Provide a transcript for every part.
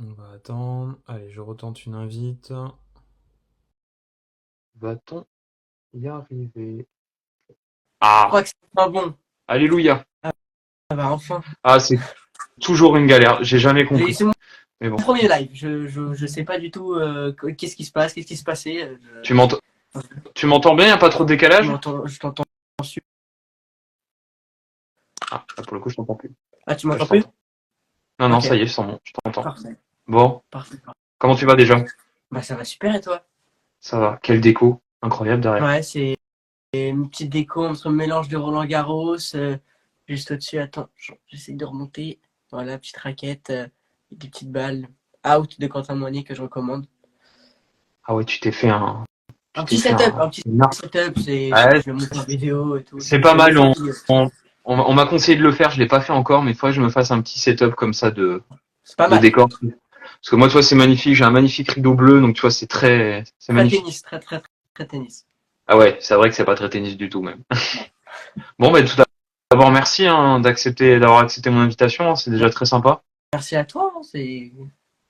On va attendre. Allez, je retente une invite. Va-t-on y arriver? Je Ah, crois que c'est pas bon. alléluia. Ça va enfin. Ah, c'est toujours une galère. J'ai jamais compris. C'est mon Mais bon. premier live. Je sais pas du tout qu'est-ce qui se passe, qu'est-ce qui se passait. Tu m'entends, tu m'entends bien? Y a pas trop de décalage? Je t'entends. Ah, là, pour le coup, je t'entends plus. Ah, tu Là, je m'entends plus? t'entends. Non, non, Ok, ça y est, c'est bon, je t'entends. parfait. Bon. Parfait, parfait. Comment tu vas déjà? Bah, ça va super et toi? Ça va. Quelle déco. Incroyable derrière. Ouais, c'est une petite déco entre mélange de Roland Garros. Juste au-dessus, attends, j'essaie de remonter. Voilà, petite raquette, et des petites balles. Out de Quentin Moignet que je recommande. Ah ouais, tu Un t'es petit fait setup, un petit une art. setup, Ouais, je vais monter en vidéo et tout. c'est pas C'est mes mal. familles. On m'a conseillé de le faire. Je l'ai pas fait encore, mais il faudrait que je me fasse un petit setup comme ça C'est pas de mal. décor. Parce que moi, tu vois, c'est magnifique. J'ai un magnifique rideau bleu, donc tu vois, c'est Très magnifique. tennis, très tennis. Ah ouais, c'est vrai que c'est pas très tennis du tout même. Bon, ben tout d'abord, merci hein, d'avoir accepté mon invitation. Hein, c'est déjà très sympa. Merci à toi, hein, c'est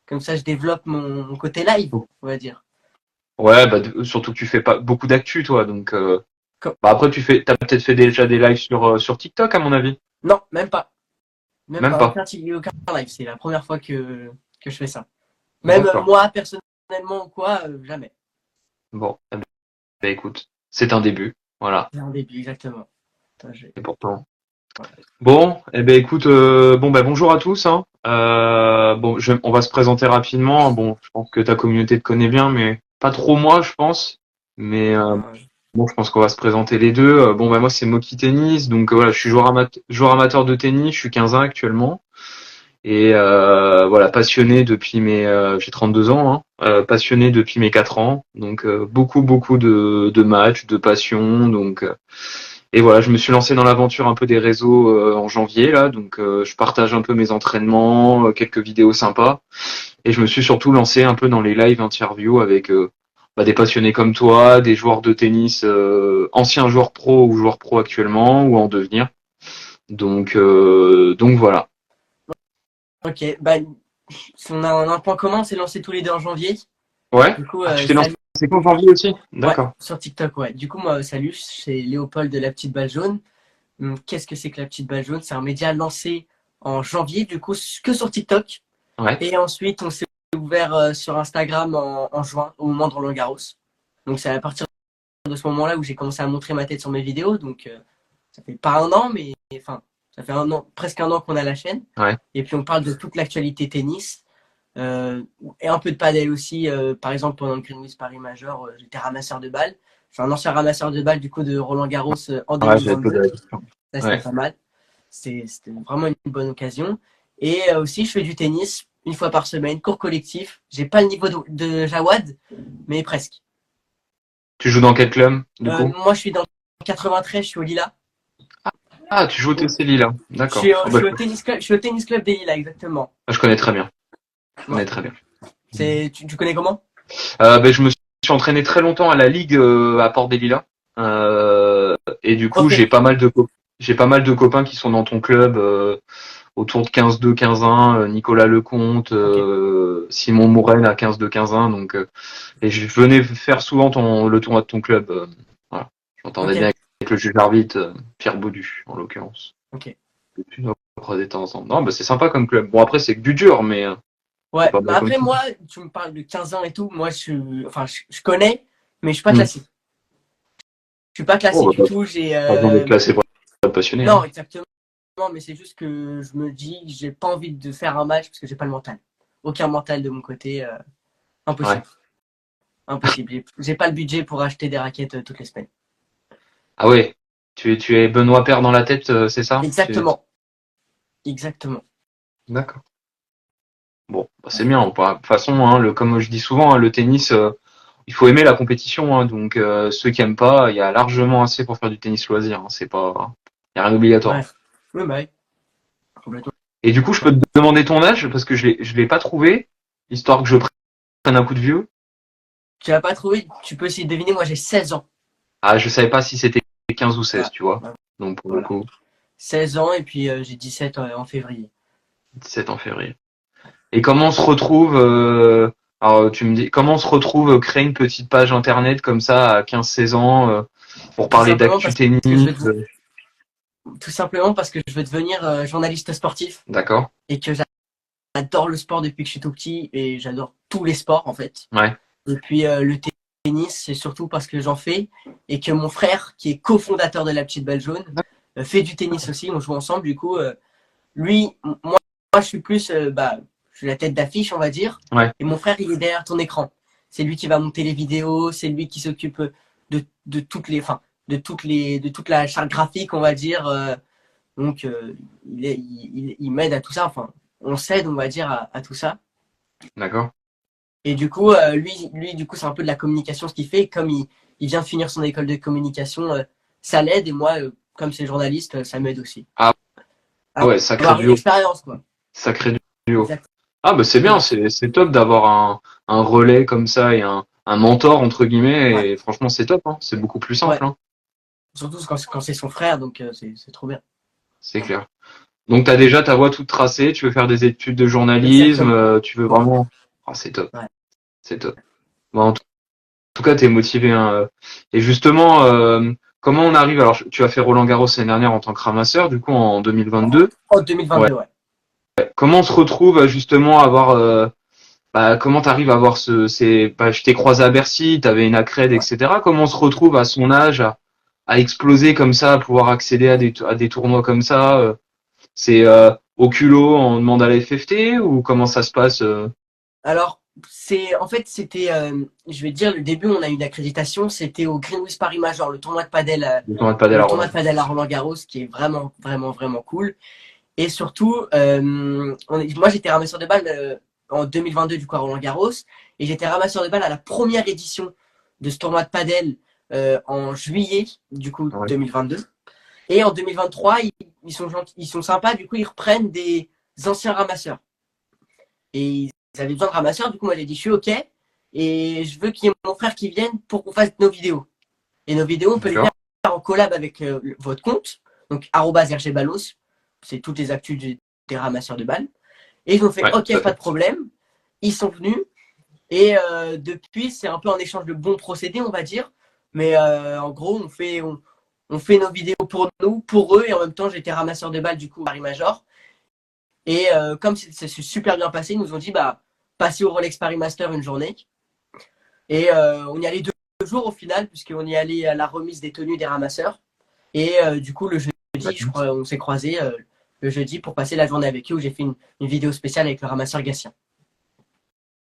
comme ça je développe mon côté live, on va dire. Ouais, bah surtout que tu fais pas beaucoup d'actu, toi. Donc, Comme- bah après, t'as peut-être fait déjà des lives sur TikTok, à mon avis. Non, même pas. Même Même pas. pas. Aucun live. C'est la première fois que je fais ça. Même D'accord. moi, personnellement ou quoi, jamais. Bon, eh ben, bah, écoute, c'est un début. Voilà. C'est un début, exactement. Attends, Et pourtant. voilà. Bon, eh ben écoute, bon ben bonjour à tous. Hein. Bon, on va se présenter rapidement. Bon, je pense que ta communauté te connaît bien, mais pas trop moi, je pense. Mais bon, je pense qu'on va se présenter les deux. Bon, ben moi c'est Moki Tennis, donc voilà, je suis joueur amateur de tennis. Je suis 15 ans actuellement et voilà, passionné depuis j'ai 32 ans, hein, passionné depuis mes 4 ans. Donc beaucoup de matchs, de passion. Donc et voilà, je me suis lancé dans l'aventure un peu des réseaux en janvier là, donc je partage un peu mes entraînements, quelques vidéos sympas, et je me suis surtout lancé un peu dans les live interviews avec bah, des passionnés comme toi, des joueurs de tennis, anciens joueurs pro ou joueurs pro actuellement ou en devenir. Donc voilà. Ok, bah, on a un point commun, on s'est lancé tous les deux en janvier. Ouais. Du coup, Ah, tu t'es lancé salut. en janvier aussi? Ouais, D'accord. sur TikTok, ouais. Du coup, moi, salut, c'est Léopold de la petite balle jaune. Qu'est-ce que c'est que la petite balle jaune? C'est un média lancé en janvier, du coup, que sur TikTok. Ouais. Et ensuite, on s'est ouvert sur Instagram en juin, au moment de Roland Garros. Donc, c'est à partir de ce moment-là où j'ai commencé à montrer ma tête sur mes vidéos. Donc, ça fait pas un an, mais enfin, ça fait un an, presque un an qu'on a la chaîne. Ouais. Et puis, on parle de toute l'actualité tennis. Et un peu de padel aussi. Par exemple, pendant le Greenwich Paris Major, j'étais ramasseur de balles. Je suis un ancien ramasseur de balles du coup de Roland Garros en Ouais, j'avais posé 2022. la question. Ça, c'était Ouais. pas mal. C'était vraiment une bonne occasion. Et aussi, je fais du tennis une fois par semaine, cours collectif. J'ai pas le niveau de Jawad, mais presque. Tu joues dans quel club du coup? Moi, je suis dans 93, je suis au Lila. Ah, tu joues au TC Lille. D'accord. Oh, Je bah, suis au tennis club, je suis au tennis club des Lilas, exactement. je connais très bien. Je Ouais. connais très bien. Tu connais comment? Ben, je me suis entraîné très longtemps à la Ligue à Port des Lilas. Et du coup, Refais. j'ai pas mal de copains qui sont dans ton club autour de 15-2, 15-1, Nicolas Lecomte, Ok. Simon Mourel à 15-2, 15-1. Donc, et je venais faire souvent le tournoi de ton club. Voilà. J'entendais bien Ok. avec le juge arbitre, Pierre Baudu, en l'occurrence. Ok. Et puis, on croisait de temps en temps. Non, bah, c'est sympa comme club. Bon, après, c'est que du dur, mais c'est Ouais, pas mais mal comme après, tout. moi, tu me parles de 15 ans et tout. Moi, enfin, je connais, mais je suis pas Hmm. classé. Je suis pas Oh, classé bah, du tout. J'ai. pas besoin d'être classé pour être passionné. Non, Hein. exactement. Mais c'est juste que je me dis que j'ai pas envie de faire un match parce que j'ai pas le mental. Aucun mental de mon côté. Ouais. Impossible. Impossible. J'ai pas le budget pour acheter des raquettes toutes les semaines. Ah ouais, tu es Benoît Paire dans la tête, c'est ça? Exactement. Exactement. D'accord. Bon, bah, c'est bien. De toute façon, hein, comme je dis souvent, hein, le tennis, il faut aimer la compétition. Hein, donc ceux qui aiment pas, il y a largement assez pour faire du tennis loisir. Hein, c'est pas, y a rien Ouais. d'obligatoire. Oui, bah oui. Complètement. Et du coup, je peux te demander ton âge parce que je l'ai pas trouvé, histoire que je prenne un coup de vieux. Tu l'as pas trouvé? Tu peux essayer de deviner. Moi, j'ai 16 ans. Ah, je savais pas si c'était 15 ou Ouais. 16, tu vois. Ouais, Donc pour le voilà. coup, 16 ans et puis j'ai 17 en février. 17 en février. Et comment on se retrouve, alors tu me dis, comment on se retrouve créer une petite page internet comme ça à 15-16 ans pour Tout parler simplement d'actu parce tennis, que je veux, tout simplement parce que je veux devenir journaliste sportif d'accord? et que j'adore le sport depuis que je suis tout petit et j'adore tous les sports en fait. Ouais, Et puis le tennis, c'est surtout parce que j'en fais et que mon frère, qui est cofondateur de la Petite Balle Jaune, fait du tennis aussi. On joue ensemble. Du coup, lui, moi, je suis plus, je suis la tête d'affiche, on va dire. ouais, Et mon frère, il est derrière ton écran. C'est lui qui va monter les vidéos. C'est lui qui s'occupe de toutes les, enfin, de toute la charte graphique, on va dire. Donc, il m'aide à tout ça. Enfin, on s'aide, on va dire, à tout ça. d'accord. Et du coup, lui, du coup, c'est un peu de la communication ce qu'il fait. Comme il vient de finir son école de communication, ça l'aide. Et moi, comme c'est journaliste, ça m'aide aussi. Ah ouais, sacré Avoir une duo, expérience, quoi. sacré duo. Exact. Ah bah c'est bien, c'est top d'avoir un relais comme ça et un mentor entre Ouais, guillemets. Et franchement, c'est top, hein. C'est beaucoup plus ouais. simple, hein. Surtout quand c'est son frère, donc c'est trop bien. C'est clair. Donc tu as déjà ta voie toute tracée. Tu veux faire des études de journalisme. Exactement. Tu veux vraiment. Ah, c'est top, Ouais. c'est top. Bon, en tout cas, t'es motivé, hein. Et justement, comment on arrive? Alors, tu as fait Roland Garros l'année dernière en tant que ramasseur, du coup en 2022. En Ouais. 2022, ouais. Comment on se retrouve justement à avoir, comment t'arrives à avoir je t'ai croisé à Bercy, t'avais une accred, Ouais. etc. Comment on se retrouve à son âge à exploser comme ça, à pouvoir accéder à des tournois comme ça? C'est au culot, on demande à la FFT ou comment ça se passe? Alors, en fait, c'était, je vais te dire, le début, on a eu une accréditation, c'était au Greenwich Paris Major, le tournoi de padel, Le tournoi de padel à le tournoi Roland? de padel à Roland Garros, qui est vraiment, vraiment, vraiment cool. Et surtout, moi, j'étais ramasseur de balles en 2022, du coup, à Roland Garros, et j'étais ramasseur de balles à la première édition de ce tournoi de padel en juillet, du coup, Ouais. 2022. Et en 2023, ils sont sympas, du coup, ils reprennent des anciens ramasseurs. Et ils avaient besoin de ramasseurs, du coup, moi, j'ai dit, je suis OK. Et je veux qu'il y ait mon frère qui vienne pour qu'on fasse nos vidéos. Et nos vidéos, on peut les D'accord. faire en collab avec votre compte. Donc, @rgballos. C'est toutes les actus des ramasseurs de balles. Et ils ont fait, Ouais, OK, tout à pas de fait. problème. Ils sont venus. Et depuis, c'est un peu un échange de bons procédés, on va dire. Mais en gros, on fait nos vidéos pour nous, pour eux. Et en même temps, j'étais ramasseur de balles, du coup, Paris Major. Et comme ça s'est super bien passé, ils nous ont dit, bah, passez au Rolex Paris Master une journée. Et on y allait 2 jours au final, puisqu'on y allait à la remise des tenues des ramasseurs. Et du coup, le jeudi, je crois, on s'est croisés le jeudi pour passer la journée avec eux, où j'ai fait une vidéo spéciale avec le ramasseur Gatien.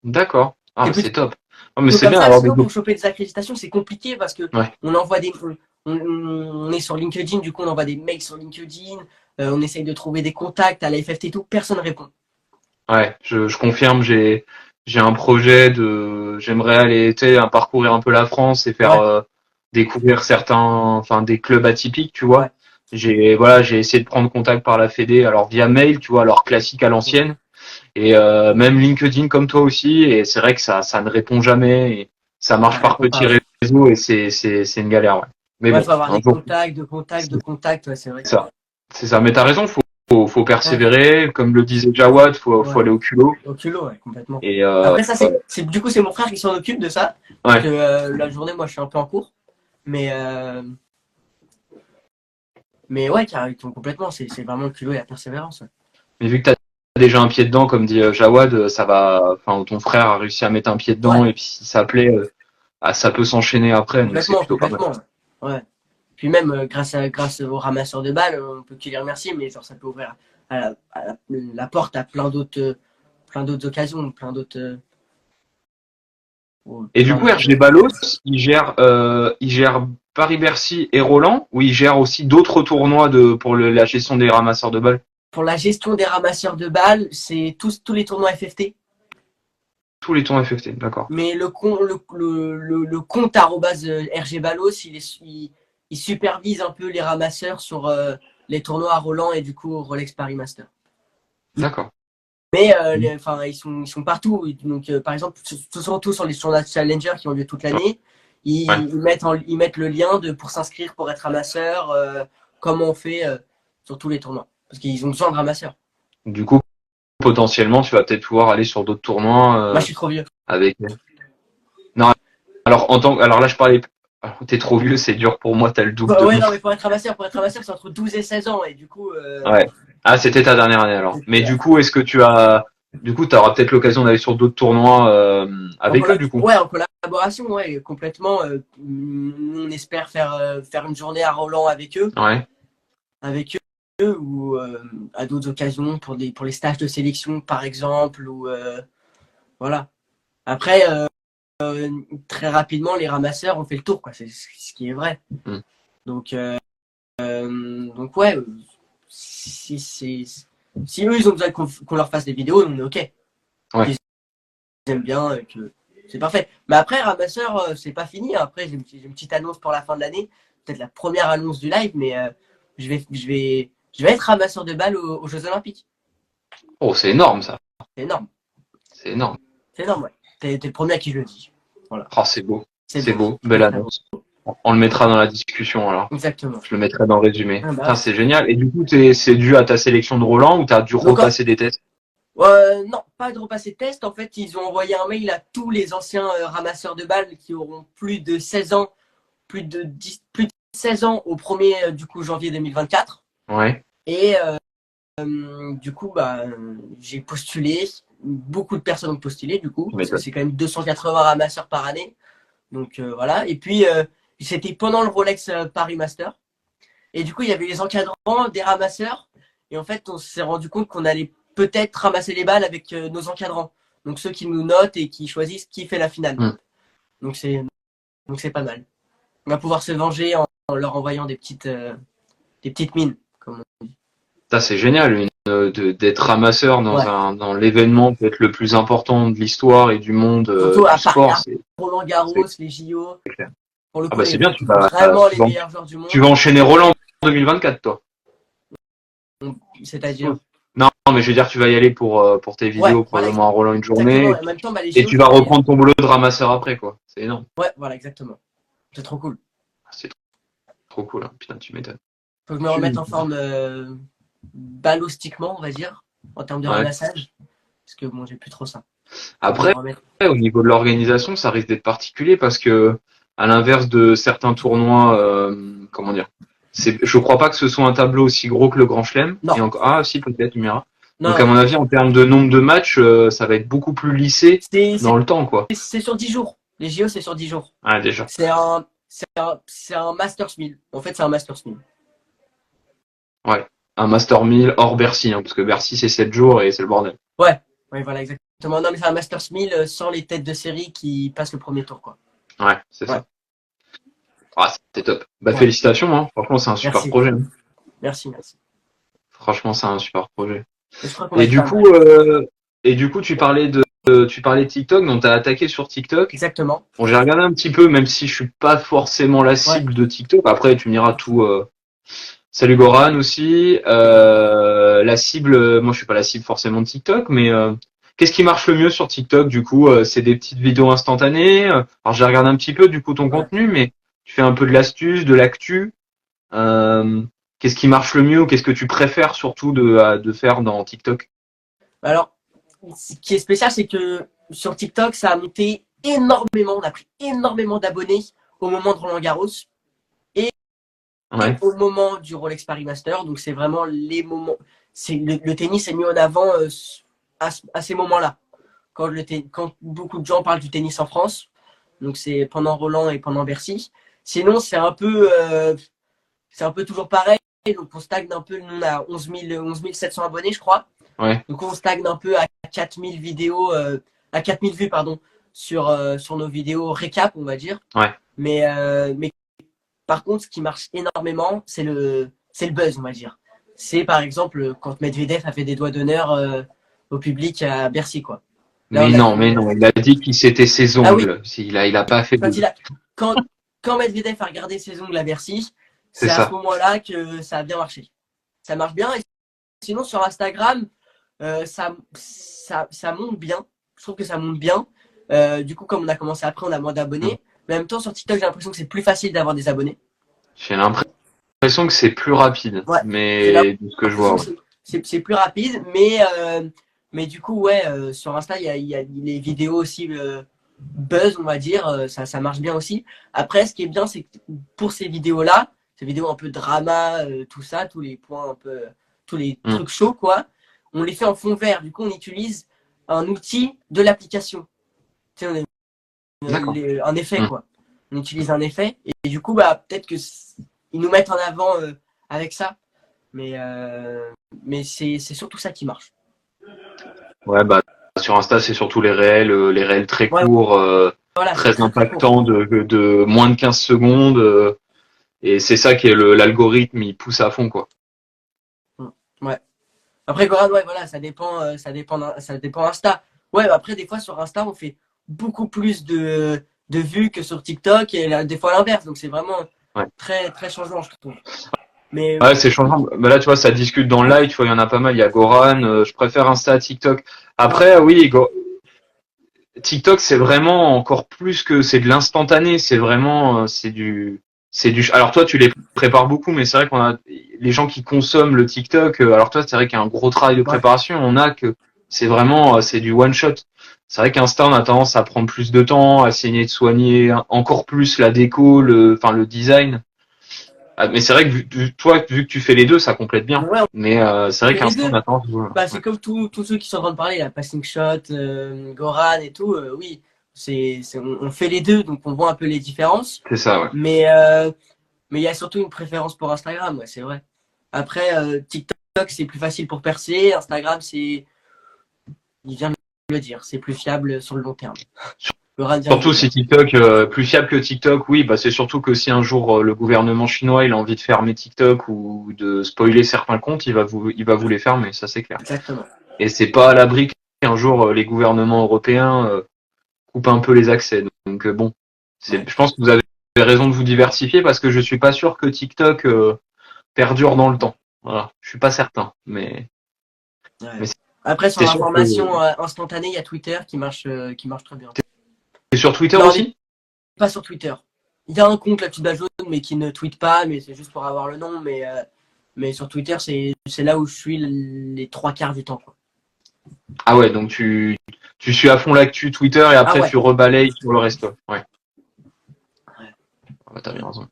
D'accord. Ah, C'est bah, plutôt c'est top. Ah, mais c'est comme bien ça, d'avoir des sinon groupes. pour choper des accréditations, c'est compliqué parce que Ouais. on envoie des. On est sur LinkedIn, du coup, on envoie des mails sur LinkedIn, on essaye de trouver des contacts à la FFT et tout, personne ne répond. Ouais, je confirme, j'ai un projet j'aimerais aller, tu sais, parcourir un peu la France et faire Ouais, découvrir enfin des clubs atypiques, tu ouais. vois. J'ai essayé de prendre contact par la Fédé, alors via mail, tu vois, alors classique à l'ancienne, et même LinkedIn comme toi aussi, et c'est vrai que ça ne répond jamais, et ça Ça marche par répond petits pas. réseaux, et c'est une galère, ouais. Mais Ouais, bon, faut avoir un des jour, contacts, de contacts, de c'est contacts, ouais, c'est vrai. ça, c'est ça. Mais t'as raison, faut Ouais, persévérer, comme le disait Jawad, faut ouais. aller au culot. Au culot, ouais, complètement. Et Après, ça, ouais. du coup, c'est mon frère qui s'en occupe de ça. Parce que Ouais. la journée, moi, je suis un peu en cours. Mais, mais ouais, carrément, complètement. C'est vraiment le culot et la persévérance. Ouais. Mais vu que tu as déjà un pied dedans, comme dit Jawad, enfin, ton frère a réussi à mettre un pied Ouais, dedans, et puis si ça plaît, ça peut s'enchaîner après, donc c'est complètement, plutôt pas mal. complètement. Ouais. Puis même, grâce aux ramasseurs de balles, on peut que les remercier, mais genre, ça peut ouvrir la porte à plein d'autres occasions, Et du plein coup, d'autres RG Ballos, il gère Paris-Bercy et Roland, ou il gère aussi d'autres tournois pour la gestion des ramasseurs de balles? Pour la gestion des ramasseurs de balles, c'est tous les tournois FFT. Tous les tournois FFT, d'accord. Mais le compte RG Ballos, il supervise un peu les ramasseurs sur les tournois à Roland et du coup Rolex Paris Master. D'accord. Mais ils sont partout. Donc, par exemple, surtout sur les tournois Challenger qui ont lieu toute l'année, Ouais. ils mettent le lien pour s'inscrire pour être ramasseur, comment on fait sur tous les tournois. Parce qu'ils ont besoin de ramasseurs. Du coup, potentiellement, tu vas peut-être pouvoir aller sur d'autres tournois Moi, je suis trop vieux. avec. Non, alors là, je parlais. Alors, t'es trop vieux, c'est dur pour moi, t'as le double de Ouais, moi. non, mais pour être amasseur, c'est entre 12 et 16 ans. Et du coup, Ouais. Ah, c'était ta dernière année alors. Mais du coup, est-ce que t'auras peut-être l'occasion d'aller sur d'autres tournois avec eux du coup. ouais, en collaboration, ouais, complètement. On espère faire une journée à Roland Ouais. avec eux ou à d'autres occasions pour les stages de sélection, par exemple. Ou voilà. Après, très rapidement, les ramasseurs ont fait le tour, quoi. C'est ce qui est vrai. Mm. Donc ouais, si eux ils ont besoin qu'on leur fasse des vidéos, on est ok. Ouais. Ils aiment bien, c'est parfait. Mais après, ramasseur, c'est pas fini. Après, j'ai une petite annonce pour la fin de l'année, peut-être la première annonce du live, mais je vais être ramasseur de balles aux Jeux Olympiques. Oh, c'est énorme ça. C'est énorme. C'est énorme. C'est énorme, ouais. T'es le premier à qui je le dis. Voilà. Oh, c'est beau. C'est C'est beau. beau. Belle annonce. On le mettra dans la discussion alors. Exactement. Je le mettrai dans le résumé. Ah bah. Putain, c'est génial. Et du coup, c'est dû à ta sélection de Roland ou t'as dû repasser des tests? Non, pas de repasser de test. En fait, ils ont envoyé un mail à tous les anciens ramasseurs de balles qui auront plus de 16 ans, plus de 16 ans au 1er du coup, janvier 2024. Ouais. Et du coup, bah, j'ai postulé. Beaucoup de personnes ont postulé, du coup, parce que c'est quand même 280 ramasseurs par année. Donc voilà. Et puis, c'était pendant le Rolex Paris Master. Et du coup, il y avait les encadrants des ramasseurs. Et en fait, on s'est rendu compte qu'on allait peut-être ramasser les balles avec nos encadrants. Donc ceux qui nous notent et qui choisissent qui fait la finale. Mm. Donc c'est pas mal. On va pouvoir se venger en leur envoyant des petites mines, comme on dit. Ça, c'est génial, d'être ramasseur Ouais. dans l'événement peut-être le plus important de l'histoire et du monde Surtout à du sport. Roland Garros, les JO. Pour le coup, C'est bien, vraiment les meilleurs joueurs du monde. tu vas enchaîner Roland 2024, toi. C'est-à-dire. Non, mais je veux dire, tu vas y aller pour tes vidéos, probablement à Roland une journée. Et en même temps, bah, les et JO, tu vas reprendre ton boulot de ramasseur après, quoi. C'est énorme. Ouais, voilà, exactement. C'est trop cool. C'est trop cool, hein. Putain, tu m'étonnes. Faut que je me remette en forme ballostiquement, on va dire, en termes de ramassage. Parce que bon, j'ai plus trop ça. Après, au niveau de l'organisation, ça risque d'être particulier parce que, à l'inverse de certains tournois, comment dire, je crois pas que ce soit un tableau aussi gros que le Grand Chelem. Non. Et encore, si, peut-être, Mira. Donc, à mon avis, en termes de nombre de matchs, ça va être beaucoup plus lissé dans le temps, quoi. C'est sur 10 jours. Les JO, c'est sur 10 jours. Ah, déjà. C'est un Masters 1000. En fait, c'est un Masters 1000. Ouais. Un Master 1000 hors Bercy, hein, parce que Bercy, c'est 7 jours et c'est le bordel. Ouais, voilà, exactement. Non, mais c'est un Masters 1000 sans les têtes de série qui passent le premier tour, quoi. Ouais, c'est ça. Ah, c'est top. Bah, félicitations, hein. Franchement, c'est un super projet. Hein. Merci. Franchement, c'est un super projet. Et du coup, tu parlais de TikTok, donc t'as attaqué sur TikTok. Exactement. Bon, j'ai regardé un petit peu, même si je suis pas forcément la cible de TikTok. Après, tu me diras tout. Salut Goran aussi. La cible, moi je suis pas la cible forcément de TikTok, mais qu'est-ce qui marche le mieux sur TikTok du coup? C'est des petites vidéos instantanées. Alors j'ai regardé un petit peu du coup ton contenu, mais tu fais un peu de l'astuce, de l'actu. Qu'est-ce qui marche le mieux ou qu'est-ce que tu préfères surtout de faire dans TikTok? Alors, ce qui est spécial, c'est que sur TikTok, ça a monté énormément. On a pris énormément d'abonnés au moment de Roland Garros. Et au moment du Rolex Paris Master. Donc c'est vraiment les moments. Le tennis est mis en avant à ces moments-là. Quand beaucoup de gens parlent du tennis en France. Donc c'est pendant Roland et pendant Bercy. Sinon c'est un peu toujours pareil. Donc on stagne un peu. Nous on a 11 700 abonnés, je crois. Ouais. Donc on stagne un peu à 4000 vidéos, à 4000 vues pardon sur nos vidéos récap, on va dire. Ouais. Mais par contre, ce qui marche énormément, c'est le buzz, on va dire. C'est par exemple quand Medvedev a fait des doigts d'honneur au public à Bercy, quoi. Là, mais non, il a dit qu'il s'était ses ongles. Ah oui. Il a pas fait quand Medvedev a regardé ses ongles à Bercy, c'est à ce moment-là que ça a bien marché. Ça marche bien. Et sinon, sur Instagram, ça monte bien. Je trouve que ça monte bien. Du coup, comme on a commencé après, on a moins d'abonnés. Mais en même temps, sur TikTok, j'ai l'impression que c'est plus facile d'avoir des abonnés. J'ai l'impression que c'est plus rapide. Ouais, mais de ce que je vois. C'est plus rapide, mais Mais du coup, ouais, sur Insta, il y a les vidéos aussi buzz, on va dire, ça marche bien aussi. Après, ce qui est bien, c'est que pour ces vidéos-là, ces vidéos un peu drama, tout ça, tous les points un peu, tous les Mm. trucs chauds, quoi, on les fait en fond vert. Du coup, on utilise un outil de l'application. Tu sais, D'accord. un effet, Mm. quoi. On utilise un effet. Et du coup, bah, peut-être que ils nous mettent en avant avec ça. Mais c'est surtout ça qui marche. Ouais, bah sur Insta, c'est surtout les réels très Ouais, courts, voilà, c'est très très très court. impactants de moins de 15 secondes. Et c'est ça qui est l'algorithme, il pousse à fond, quoi. Ouais. Après, Goran, ouais, voilà, ça dépend Insta. Ouais, bah, après, des fois, sur Insta, on fait beaucoup plus de vues que sur TikTok et là, des fois l'inverse. Donc, c'est vraiment Ouais. très, très changeant, je trouve. Mais, Ouais, c'est changeant. Bah là, tu vois, ça discute dans le ouais, live, tu vois, il y en a pas mal. Il y a Goran, je préfère Insta à TikTok. ouais, Après, oui, TikTok, c'est vraiment encore plus que c'est de l'instantané. C'est vraiment, alors toi, tu les prépares beaucoup, mais c'est vrai qu'on a les gens qui consomment le TikTok. Alors toi, c'est vrai qu'il y a un gros travail de ouais. préparation. On a que c'est vraiment, c'est du one shot. C'est vrai qu'Insta, on a tendance à prendre plus de temps, à essayer de soigner encore plus la déco, enfin le design. Ah, mais c'est vrai que toi, vu que tu fais les deux, ça complète bien. Ouais, Mais c'est on vrai fait les qu'Insta, on deux. a tendance. Bah, Ouais. c'est comme tous ceux qui sont en train de parler, la Passing Shot, Goran et tout. Oui, on fait les deux, donc on voit un peu les différences. C'est ça, ouais. Mais euh, mais il y a surtout une préférence pour Instagram, ouais, c'est vrai. Après, TikTok, c'est plus facile pour percer. Instagram, il vient de le dire, c'est plus fiable sur le long terme. Goran vient de le Surtout si dire. TikTok, plus fiable que TikTok, oui, bah c'est surtout que si un jour le gouvernement chinois il a envie de fermer TikTok ou de spoiler certains comptes, il va vous les fermer, ça c'est clair. Exactement. Et c'est pas à l'abri qu'un jour les gouvernements européens coupent un peu les accès. Donc bon, Ouais. je pense que vous avez raison de vous diversifier parce que je suis pas sûr que TikTok perdure dans le temps. Voilà, je suis pas certain, Ouais. mais Après, sur c'est sûr que l'information instantanée, il y a Twitter qui marche très bien. c'est sur Twitter Non, mais aussi. pas sur Twitter. Il y a un compte, la petite base jaune, mais qui ne tweet pas, mais c'est juste pour avoir le nom. Mais sur Twitter, c'est là où je suis les trois quarts du temps, quoi. Ah ouais, donc tu suis à fond l'actu Twitter et Ah après ouais. tu rebalayes sur le reste. Ouais. Ouais. Ah bah, t'as bien raison.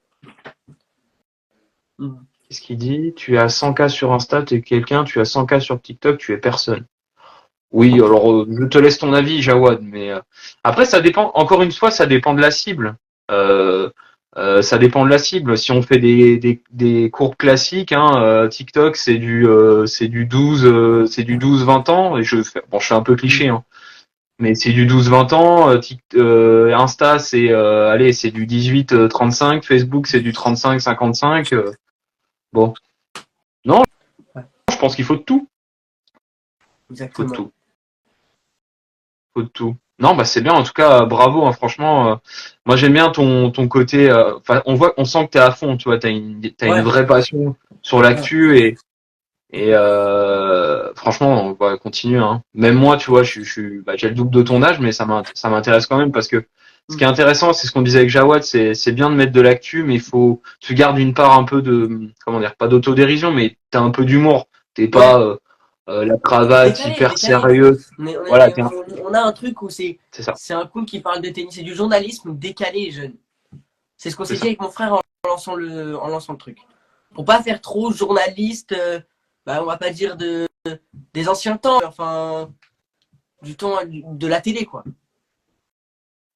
Mm. Qu'est-ce qu'il dit? Tu as 100K sur Insta, tu es quelqu'un, tu as 100K sur TikTok, tu es personne. Oui, alors je te laisse ton avis, Jawad, mais après ça dépend. Encore une fois, ça dépend de la cible. Euh, ça dépend de la cible. Si on fait des courbes classiques, hein, TikTok c'est du 12-20 ans. Et je fais un peu Mm. cliché, hein, mais c'est du 12-20 ans. Insta c'est du 18-35. Facebook c'est du 35-55. Bon, non, Ouais, je pense qu'il faut de tout. Il faut de exactement. tout. Faut de tout. Non, bah c'est bien. En tout cas, bravo. Hein, franchement, moi j'aime bien ton côté. On sent que t'es à fond. Tu vois, t'as une Ouais, vraie passion sur ouais, l'actu et franchement, on va continuer. Hein. Même moi, tu vois, j'ai le double de ton âge, mais ça m'intéresse quand même parce que ce qui est mm. intéressant, c'est ce qu'on disait avec Jawad, c'est bien de mettre de l'actu, mais tu gardes une part un peu de, comment dire, pas d'autodérision, mais t'as un peu d'humour. T'es Ouais, pas la cravate décalé, hyper décalé. sérieuse. Voilà, On a un truc où c'est ça, c'est un compte qui parle de tennis, c'est du journalisme décalé et jeune. C'est ce qu'on c'est s'est dit ça. avec mon frère en lançant le truc. Pour pas faire trop journaliste, bah, on va pas dire des anciens temps, enfin, du temps de la télé, quoi.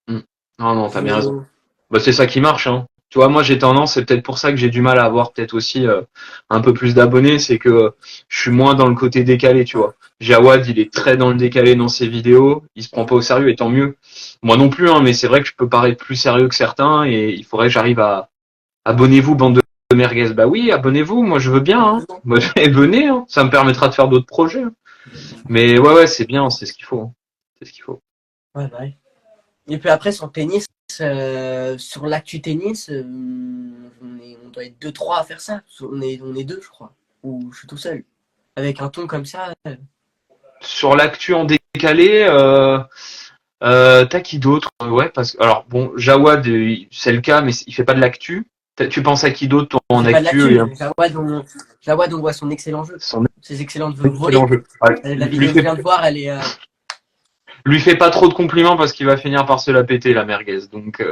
Mm. Non, non, t'as bien raison. Faut- Bah, c'est ça qui marche, hein. Tu vois, moi j'ai tendance, c'est peut-être pour ça que j'ai du mal à avoir peut-être aussi un peu plus d'abonnés, c'est que je suis moins dans le côté décalé, tu Ouais. vois. Jawad, il est très dans le décalé dans ses vidéos, il se prend pas au sérieux et tant mieux. Moi non plus, hein, mais c'est vrai que je peux paraître plus sérieux que certains et il faudrait que j'arrive à abonnez-vous, bande de merguez. Bah oui, abonnez-vous, moi je veux bien, hein. Exactement. Moi, venez, hein. Ça me permettra de faire d'autres projets. Hein. Mais ouais, ouais, c'est bien, c'est ce qu'il faut. Hein. C'est ce qu'il faut. Ouais, bah ouais. Et puis après, sur le tennis, sur l'actu tennis, on doit être deux, trois à faire ça. On est deux, je crois. Ou je suis tout seul. Avec un ton comme ça. Sur l'actu en décalé, t'as qui d'autre? Ouais, parce que alors bon, Jawad, c'est le cas, mais il fait pas de l'actu. Tu penses à qui d'autre toi, en C'est pas de actu l'actu, et Jawad, on voit son excellent jeu, son ses excellentes volées. excellent jeu. Ouais. La vidéo que je viens de voir, elle est. Lui fais pas trop de compliments parce qu'il va finir par se la péter la merguez. Donc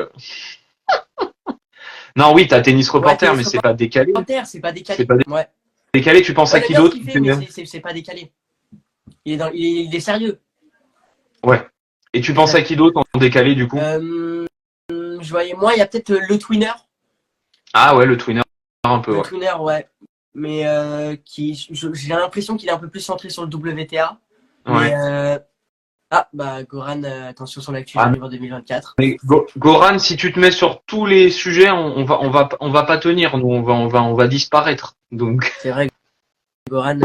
non, oui, t'as tennis Ouais, reporter, mais tennis c'est pas décalé. reporter, c'est pas C'est décalé. pas Ouais. décalé. Tu penses Ouais, à j'aime qui bien ce d'autre qu'il fait, mais c'est pas décalé. Il est sérieux. Ouais. Et tu Il est penses à sérieux. qui d'autre en décalé du coup? Je voyais, moi, il y a peut-être le Twinner. Ah ouais, le twinner un peu, Le ouais. Twinner, ouais. Mais j'ai l'impression qu'il est un peu plus centré sur le WTA. Mais Ouais. bah Goran, attention sur l'actu, il Ah, arrive en 2024. mais Goran, si tu te mets sur tous les sujets, on va pas tenir. Nous, on va disparaître. Donc, C'est vrai, Goran.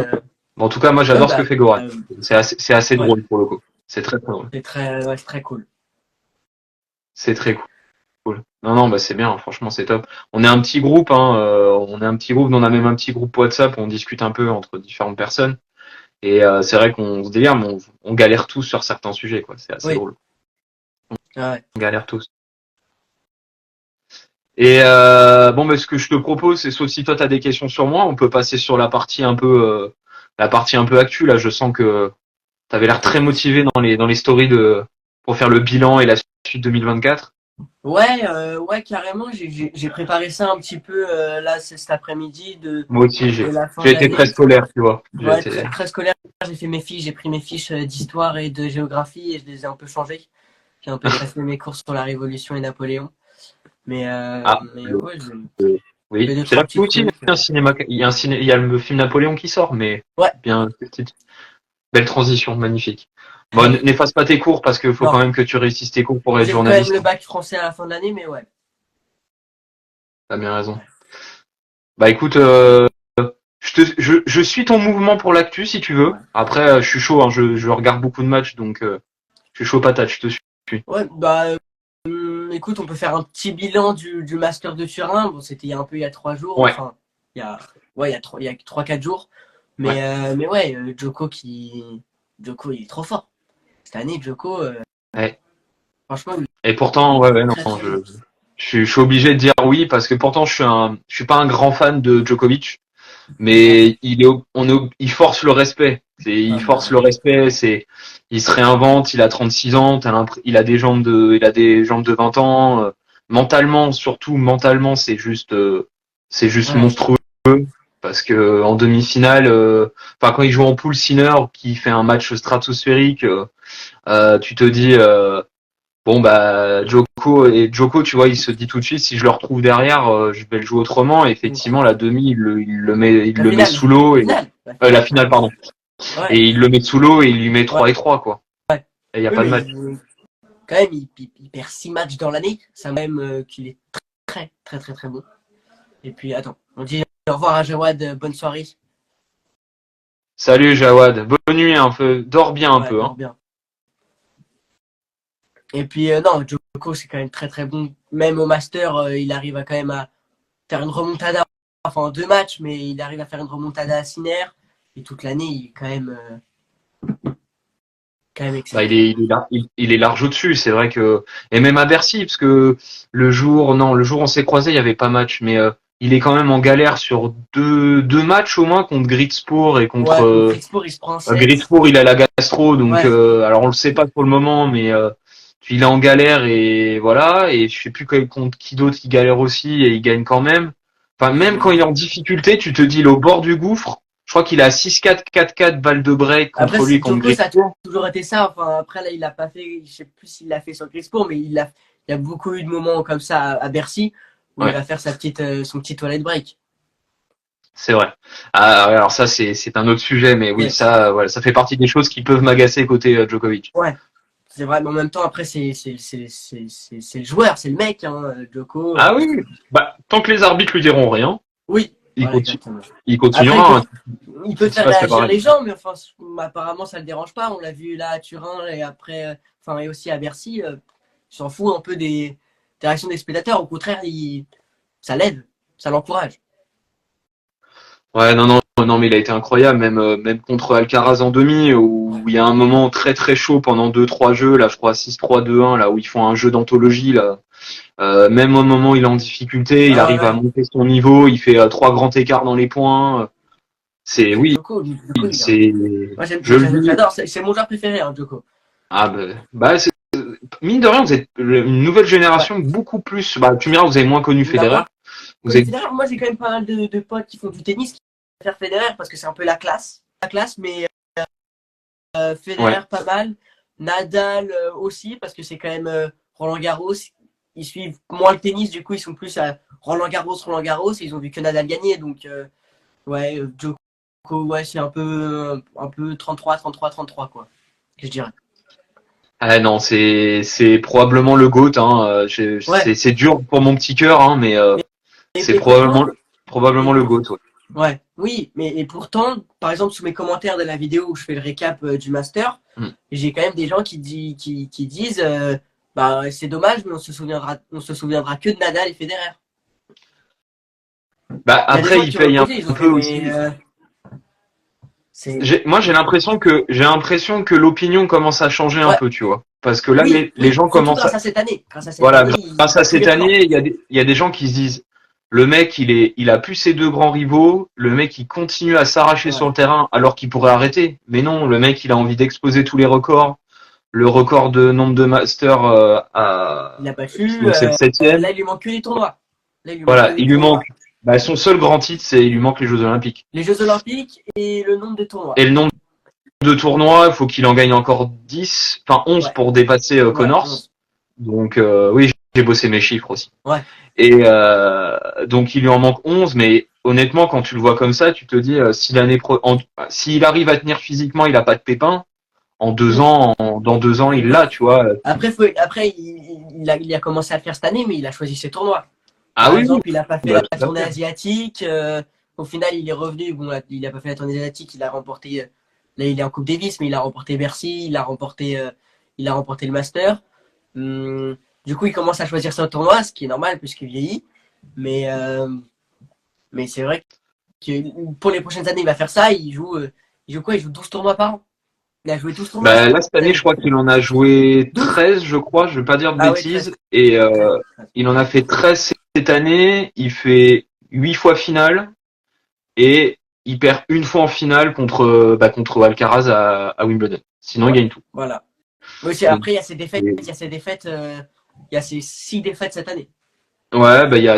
en tout cas, moi, Ouais, j'adore ce que bah, fait Goran. C'est assez ouais, drôle pour le coup. C'est très très drôle. ouais, c'est très cool. C'est très cool. Non, non, bah c'est bien. Franchement, c'est top. On est un petit groupe, hein. On est un petit groupe. On a même un petit groupe WhatsApp où on discute un peu entre différentes personnes. Et c'est vrai qu'on se délire, mais on galère tous sur certains sujets, quoi. C'est assez Oui, drôle. ouais. On galère tous. Et bon, mais ce que je te propose, c'est sauf si toi t'as des questions sur moi, on peut passer sur la partie un peu actu. Là, je sens que t'avais l'air très motivé dans les stories pour faire le bilan et la suite 2024. Ouais, ouais, carrément, j'ai préparé ça un petit peu là cet après-midi Moi aussi, de j'ai la fin j'ai été très d'année. scolaire, tu vois. J'ai Ouais, été. très scolaire. J'ai fait mes fiches, j'ai pris mes fiches d'histoire et de géographie et je les ai un peu changées. J'ai un peu effacé mes cours sur la Révolution et Napoléon. Ah, Mais ouais, j'ai fait oui, deux, c'est trois là petits aussi. trucs. Un cinéma, il y a le film Napoléon qui sort, mais Ouais, bien petite, belle transition, magnifique. Bon, n'efface pas tes cours parce qu'il faut quand non, même que tu réussisses tes cours pour être j'ai quand même journaliste. le bac français à la fin de l'année, mais ouais. T'as bien raison. Bah écoute, je suis ton mouvement pour l'actu si tu veux. Ouais, Après, je suis chaud, hein, je regarde beaucoup de matchs, donc je suis chaud patate, je te suis. ouais bah écoute, on peut faire un petit bilan du Master de Turin. Bon, c'était il y a 3 jours, Ouais, enfin, il y a, ouais, il y a 3, 4 jours. ouais, Mais ouais, Djoko, il est trop fort. Cette année, Djoko, ouais. franchement, Et pourtant, ouais, ouais, non, très très je, bon. je suis obligé de dire oui parce que pourtant je suis pas un grand fan de Djokovic, Ouais. mais il force le respect. Il Ah force bah, le respect. Il se réinvente. Il a 36 ans. Il a des jambes de 20 ans. Mentalement, surtout mentalement, c'est juste ouais. monstrueux parce que en demi-finale, enfin quand il joue en poule Sinner, qui fait un match stratosphérique, tu te dis bon bah Joko, tu vois, il se dit tout de suite si je le retrouve derrière, je vais le jouer autrement. Et effectivement, la demi, il La le met finale. sous l'eau et La la finale. finale, pardon. Ouais. Et il le met sous l'eau et il lui met Ouais. 3-3 quoi. Et il y a Oui, pas de mais match. quand même, il perd 6 matchs dans l'année. Ça même qu'il est très, très, très, très bon. Et puis, attends, on dit au revoir à Jawad, bonne soirée. Salut Jawad, bonne nuit un peu, dors bien un Ouais, peu, hein. dors bien. Et puis, non, Djoko, c'est quand même très, très bon. Même au Master, il arrive à quand même à faire une remontada. Enfin, en 2 matchs, mais il arrive à faire une remontada à Sinner. Et toute l'année, il est quand même Bah, excellent. il est large au-dessus, c'est vrai que, et même à Bercy, parce que non, le jour où on s'est croisés, il y avait pas match, mais il est quand même en galère sur deux matchs au moins contre Gritspoor et contre Ouais, contre Expo, il se prend un 7. Gritspoor, il a la gastro, donc Ouais, alors on le sait pas pour le moment, mais il est en galère et voilà, et je sais plus contre qui d'autre qui galère aussi et il gagne quand même. Enfin, même quand il est en difficulté, tu te dis, il est au bord du gouffre. Je crois qu'il a 6-4, 4-4 balles de break après, contre lui, contre Djoko, ça a Gritspoor. toujours été ça. Enfin, après, là, il l'a pas fait. Je sais plus s'il l'a fait sur Crespo, mais il y a beaucoup eu de moments comme ça à Bercy où il Ouais. va faire son petit toilette break. C'est vrai. Ah, alors ça, c'est un autre sujet, mais oui, Ouais, ça, voilà, ça fait partie des choses qui peuvent m'agacer côté Djokovic. ouais. C'est vrai, mais en même temps, après, c'est le joueur, c'est le mec, hein, Djoko. Ah oui, oui. Bah, tant que les arbitres lui diront rien, Oui, il voilà, continue, exactement. il Après, continuera. Hein. il peut C'est faire pas c'est réagir pareil. les gens, mais enfin, apparemment, ça le dérange pas. On l'a vu là à Turin et après, enfin, et aussi à Bercy. Il s'en fout un peu des réactions des spectateurs. Au contraire, ça l'aide, ça l'encourage. Ouais, non, non, non, mais il a été incroyable, même contre Alcaraz en demi, où il y a un moment très très chaud pendant 2-3 jeux, là je crois 6-3-2-1, là où ils font un jeu d'anthologie, là. Même au moment où il est en difficulté, il Ah ouais, arrive à ouais. monter son niveau, il fait 3 grands écarts dans les points. C'est oui, Djoko, c'est moi je le dis. j'adore, c'est mon joueur préféré, hein, Djoko. Ah c'est mine de rien, vous êtes une nouvelle Ouais. génération beaucoup plus. Bah tu me diras, vous avez moins connu Bah Federer. moi, Vous connu êtes Federer, moi j'ai quand même pas mal de potes qui font du tennis qui préfèrent Federer parce que c'est un peu la classe. La classe, mais ouais. Federer pas mal. Nadal aussi parce que c'est quand même Roland Garros. Ils suivent moins le tennis, du coup ils sont plus à Roland Garros et ils ont vu que Nadal gagner. Donc ouais, Djoko, ouais, c'est un peu 33 quoi, que je dirais. Ah non, c'est probablement le GOAT. Hein. Ouais, C'est dur pour mon petit cœur, hein, mais c'est et pourtant, probablement et le pour, GOAT. Ouais. ouais, oui, mais et pourtant, par exemple, sous mes commentaires de la vidéo où je fais le récap du master, Hmm. j'ai quand même des gens qui disent bah c'est dommage, mais on se souviendra que de Nadal et Federer. Bah Il y a des après, gens il qui ont paye un opposé, ils ont peu fait mais aussi. c'est Moi, j'ai l'impression que l'opinion commence à changer un ouais, peu, tu vois. Parce que là, oui, les oui, gens surtout commencent grâce à, à cette année. Grâce à cette voilà, année, grâce il à a tous cette les records. année, il y a des gens qui se disent, le mec, il a plus ses deux grands rivaux, le mec, il continue à s'arracher Ouais. sur le terrain alors qu'il pourrait arrêter. Mais non, le mec, il a envie d'exploser tous les records. Le record de nombre de masters Il n'a pas su. donc c'est le septième. Là, il lui manque que les tournois. Là, il lui manque que Voilà, les il lui manque. tournois. Bah, son seul grand titre, c'est il lui manque les Jeux Olympiques. Les Jeux Olympiques et le nombre de Et tournois. le nombre de tournois, il faut qu'il en gagne encore 10, enfin 11 Ouais, pour dépasser ouais, Connors. 11. Donc oui, j'ai bossé mes chiffres aussi. Ouais. Et donc il lui en manque 11, mais honnêtement, quand tu le vois comme ça, tu te dis si s'il arrive à tenir physiquement, il a pas de pépin. En deux Mm. ans, dans 2 ans, il l'a, tu vois. Après il a commencé à le faire cette année, mais il a choisi ses tournois. Ah Par oui, oui, exemple, il n'a pas fait bah, la tout à tournée fait. asiatique. Au final, il est revenu. Bon, il n'a pas fait la tournée asiatique. Il a remporté. Là, il est en Coupe Davis, mais il a remporté Bercy. Il a remporté le Master. Du coup, il commence à choisir son tournoi, ce qui est normal puisqu'il vieillit. Mais, euh, mais c'est vrai que pour les prochaines années, il va faire ça. Il joue quoi? Il joue 12 tournois par an. Il a joué 12 tournois Bah, cette là, cette année, je année. crois qu'il en a joué 12. 13, je crois, je vais pas dire de Ah ouais, 13. bêtises. Et 13, 13. il en a fait 13 cette année. Il fait 8 fois finale et il perd une fois en finale contre Alcaraz à Wimbledon. Sinon, il Ouais, gagne tout. voilà. Oui, Donc, après, il y a ses défaites. c'est- Il y a ses défaites. Il y a ses 6 défaites cette année. ouais, bah, il y a,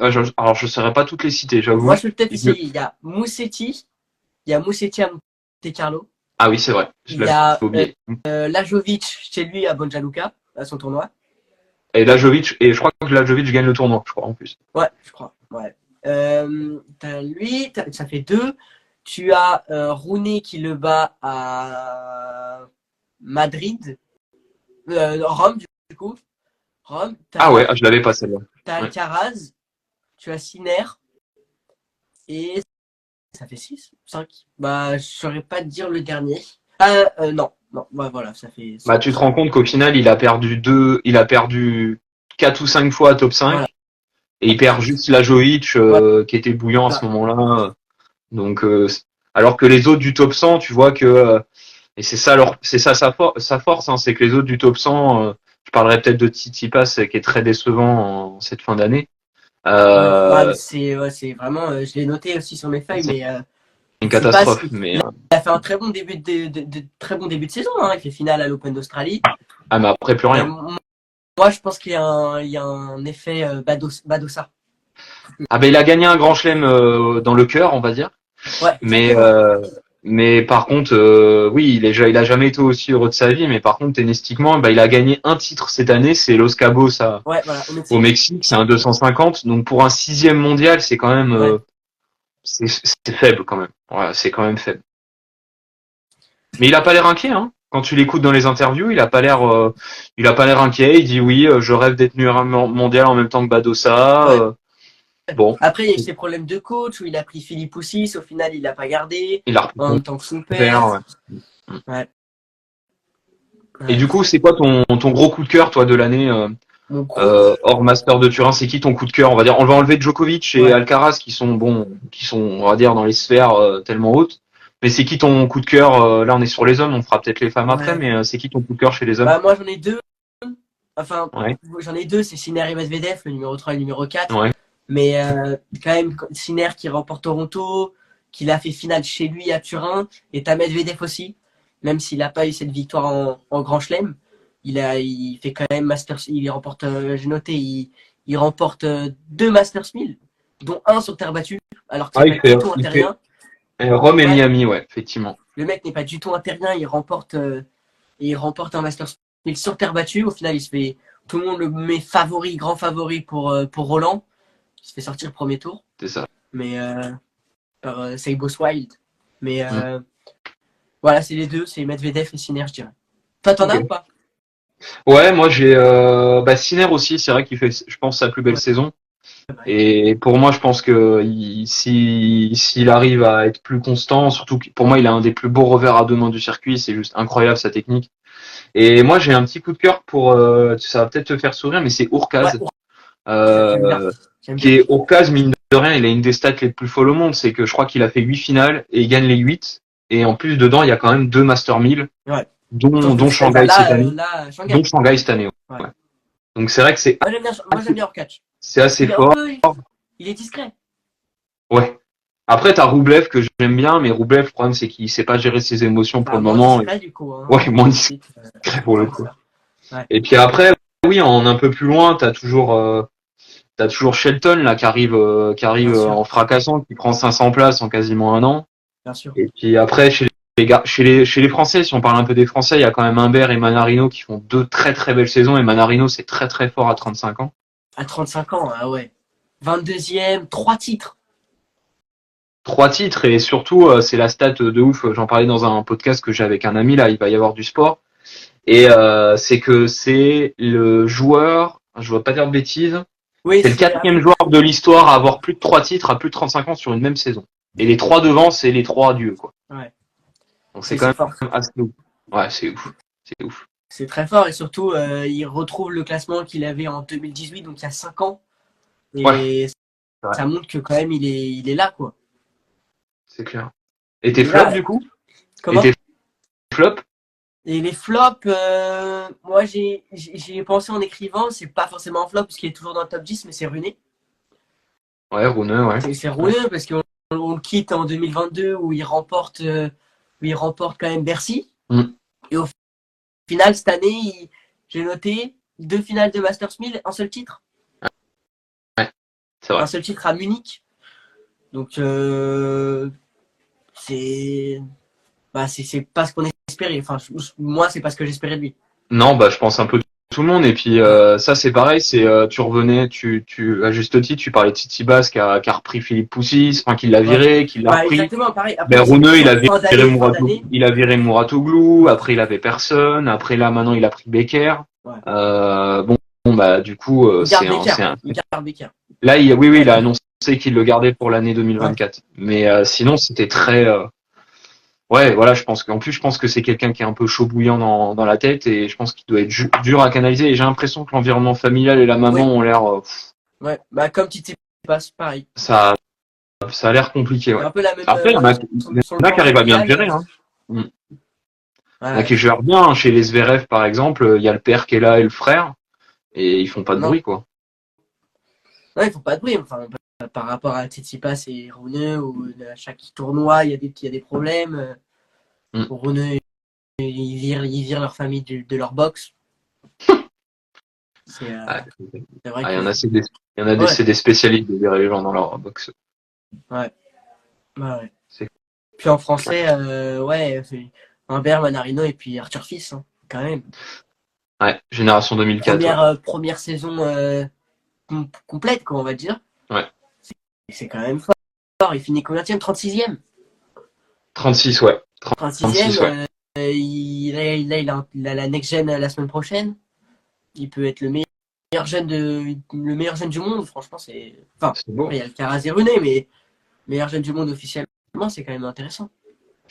ouais, alors je saurais pas toutes les citer, Moi, j'avoue. je peux peut-être essayer. Il y a Musetti à Monte Carlo. Ah oui, c'est vrai, je Il y l'avais a oublié. Lajovic chez lui à Banja Luka, à son tournoi. Et Lajovic, et je crois que Lajovic gagne le tournoi, je crois, en plus. Ouais, je crois. Ouais. Ça fait 2. Tu as Rooney qui le bat à Madrid, Rome, du coup. Rome. Ah ouais, je l'avais pas celle-là. T'as Ouais. Alcaraz, tu as Sinner et ça fait 6, 5. Bah, je saurais pas te dire le dernier. Non, non, bah voilà, ça fait Bah, 5. tu te rends compte qu'au final, il a perdu 4 ou 5 fois à top Voilà. 5 et il perd juste Lajovic, Ouais, qui était bouillant à ce là. moment-là. Donc, alors que les autres du top 100, tu vois que, et c'est ça sa force, hein, c'est que les autres du top 100, je parlerai peut-être de Tsitsipas, qui est très décevant en cette fin d'année. Ouais, Euh, c'est vraiment, je l'ai noté aussi sur mes feuilles, c'est mais une Tsitsipas, catastrophe, mais, il a fait un très bon début très bon début de saison, hein. Il fait finale à l'Open d'Australie. ah, mais après, plus Mais rien. moi, je pense il y a un effet Badosa. Ah, ben, il a gagné un grand chelem, dans le cœur, on va dire. Ouais, Mais exactement. mais par contre, oui, il a jamais été aussi heureux de sa vie. Mais par contre, tennistiquement, bah, il a gagné un titre cette année, c'est Los Cabos Ouais, voilà, au au Mexique. Mexique, c'est un 250. Donc pour un sixième mondial, c'est quand même Ouais. c'est faible quand même. Ouais, c'est quand même faible. Mais il a pas l'air inquiet, hein. Quand tu l'écoutes dans les interviews, il a pas l'air inquiet. Il dit oui, je rêve d'être numéro un mondial en même temps que Badosa. Ouais. Bon, Après, il y a eu ses problèmes de coach où il a pris Philippe Poussis. Au final, il l'a pas gardé. il a repris En son même temps que son père. père. Ouais. Ouais. Et Ouais. du coup, c'est quoi ton gros coup de cœur, toi, de l'année? Mon gros. Hors Master de Turin, c'est qui ton coup de cœur? On va dire, on va enlever Djokovic et Ouais. Alcaraz qui sont on va dire dans les sphères tellement hautes. Mais c'est qui ton coup de cœur? Là, on est sur les hommes, on fera peut-être les femmes après, Ouais. mais c'est qui ton coup de cœur chez les hommes? Bah, moi, j'en ai deux. Enfin, Ouais, j'en ai deux, c'est Sinner et Medvedev, le numéro 3 et le numéro 4. ouais, Mais quand même, Sinner qui remporte Toronto, qu'il a fait finale chez lui à Turin, et t'as Medvedev aussi, même s'il n'a pas eu cette victoire en Grand Chelem. Il fait quand même Masters, il remporte, j'ai noté, il remporte deux Masters 1000, dont un sur terre battue, alors que c'est ah, pas du tout un il fait terrien. Rome et Ouais, Miami, ouais, effectivement. le mec n'est pas du tout un terrien, il remporte un Masters 1000 sur terre battue. Au final, tout le monde le met favori, grand favori pour Roland. Il se fait sortir le premier tour, C'est ça. mais par Seibos Wild. Mais Mm. voilà, c'est les deux, c'est Medvedev et Sinner, je dirais. Toi, t'en as ou Ok. pas? Ouais, moi j'ai Sinner aussi, c'est vrai qu'il fait, je pense, sa plus belle Ouais, saison. ouais. Et pour moi, je pense que s'il arrive à être plus constant, surtout que pour moi, il a un des plus beaux revers à deux mains du circuit, c'est juste incroyable sa technique. Et moi, j'ai un petit coup de cœur pour, ça va peut-être te faire sourire, mais c'est Ouais, Urkaz. j'aime bien. Euh, J'aime bien. qui est Urkaz, mine de rien, il a une des stats les plus folles au monde, c'est que je crois qu'il a fait 8 finales et il gagne les 8. Et en plus, dedans, il y a quand même deux Master 1000, Ouais. Sauf que dont bah, Shanghai cette année. là, Dont Shanghai. Shanghai cette année. Ouais. Ouais. Donc c'est vrai que Moi, j'aime bien Orkac. c'est assez Il est un fort. peu, il est discret. Ouais. Après, t'as Roublev que j'aime bien, mais Roublev, le problème, c'est qu'il sait pas gérer ses émotions pour Bah, le moins moment. discret, du coup, hein. Ouais, moins discret Ensuite, pour le ouais, coup. ouais. Et puis après, oui, en un peu plus loin, t'as toujours Shelton, là, qui arrive Bien sûr, en fracassant, qui prend 500 places en quasiment un an. bien sûr. Et puis après, chez les Français, si on parle un peu des Français, il y a quand même Humbert et Manarino qui font deux très très belles saisons. Et Manarino, c'est très très fort à 35 ans. À 35 ans, ah ouais. 22e, 3 titres. Trois titres et surtout, c'est la stat de ouf. J'en parlais dans un podcast que j'ai avec un ami, là, il va y avoir du sport. Et c'est que c'est le joueur, je ne dois pas dire de bêtises, Oui, c'est le quatrième joueur de l'histoire à avoir plus de trois titres à plus de 35 ans sur une même saison. Et les trois devant, c'est les trois adieux, quoi. ouais. Donc c'est C'est quand fort. même assez ouf. Ouais, c'est ouf. C'est ouf. C'est très fort et surtout, il retrouve le classement qu'il avait en 2018, donc il y a 5 ans. Ouais, Et c'est vrai. ça montre que quand même, il est là, quoi. C'est clair. Et tes Il est flops, là. du coup? Et tes Comment? flops? Et les flops, moi, j'y ai pensé en écrivant. C'est pas forcément un flop, parce qu'il est toujours dans le top 10, mais c'est Runé. Ouais, Rune, ouais. C'est Ouais. Runé, parce qu'on le quitte en 2022, où il remporte quand même Bercy. Mm. Et au final, cette année, j'ai noté 2 finales de Masters 1000, un seul titre. Ouais, c'est Un vrai. seul titre à Munich. Donc, c'est c'est pas ce qu'on espérait. Enfin, moi, c'est pas ce que j'espérais de lui. Non, bah, je pense un peu tout le monde. Et puis, Ouais. ça, c'est pareil. C'est, tu revenais, à juste titre, tu parlais de Tsitsipas qui a repris Philippe Poussis, enfin, qui l'a Ouais. viré, qui l'a Bah, repris. exactement, pareil. Après, Ben, Rune, il a fin viré d'année, fin d'année. Mouratoglou. Ouais. Après, il avait personne. Après, là, maintenant, il a pris Becker. Ouais. Bah, du coup, Il garde Becker. Il garde Becker. là, oui, il Ouais. a annoncé qu'il le gardait pour l'année Ouais. 2024. Mais sinon, c'était très, ouais, voilà, je pense que c'est quelqu'un qui est un peu chaud bouillant dans la tête et je pense qu'il doit être dur à canaliser. Et j'ai l'impression que l'environnement familial et la maman Oui. ont l'air, Ouais. Bah, comme Titi passe, pareil. ça, ça a l'air compliqué, C'est ouais. un peu la même. Après, il Sur y le en a plan qui arrivent à bien le familial. gérer, hein. Mm. Il y en a Ouais. qui gèrent bien. Hein. Chez les Zverev, par exemple, il y a le père qui est là et le frère et ils font pas de Non. bruit, quoi. Non, ils font pas de bruit. Enfin, par rapport à Tsitsipas et Rune, où à chaque tournoi, il y a des problèmes. Mm. Rune, ils virent leur famille de leur box. C'est Ah, c'est vrai il y que. en a, il y en a Ouais, c'est des spécialistes de virer les gens dans leur box. ouais, ouais. C'est Puis en clair. français, ouais, c'est Humbert, Manarino et puis Arthur Fils, hein, quand même. Ouais, génération 2004, ouais. Première saison complète, quoi, on va dire. Ouais. C'est quand même fort. Il finit combien? 36e. 36, ouais. 36e, 36, ouais. il a la next gen la semaine prochaine. Il peut être le meilleur jeune du monde, franchement, c'est. Enfin, C'est beau. après, il y a le Caraz et René, mais meilleur jeune du monde officiellement, c'est quand même intéressant.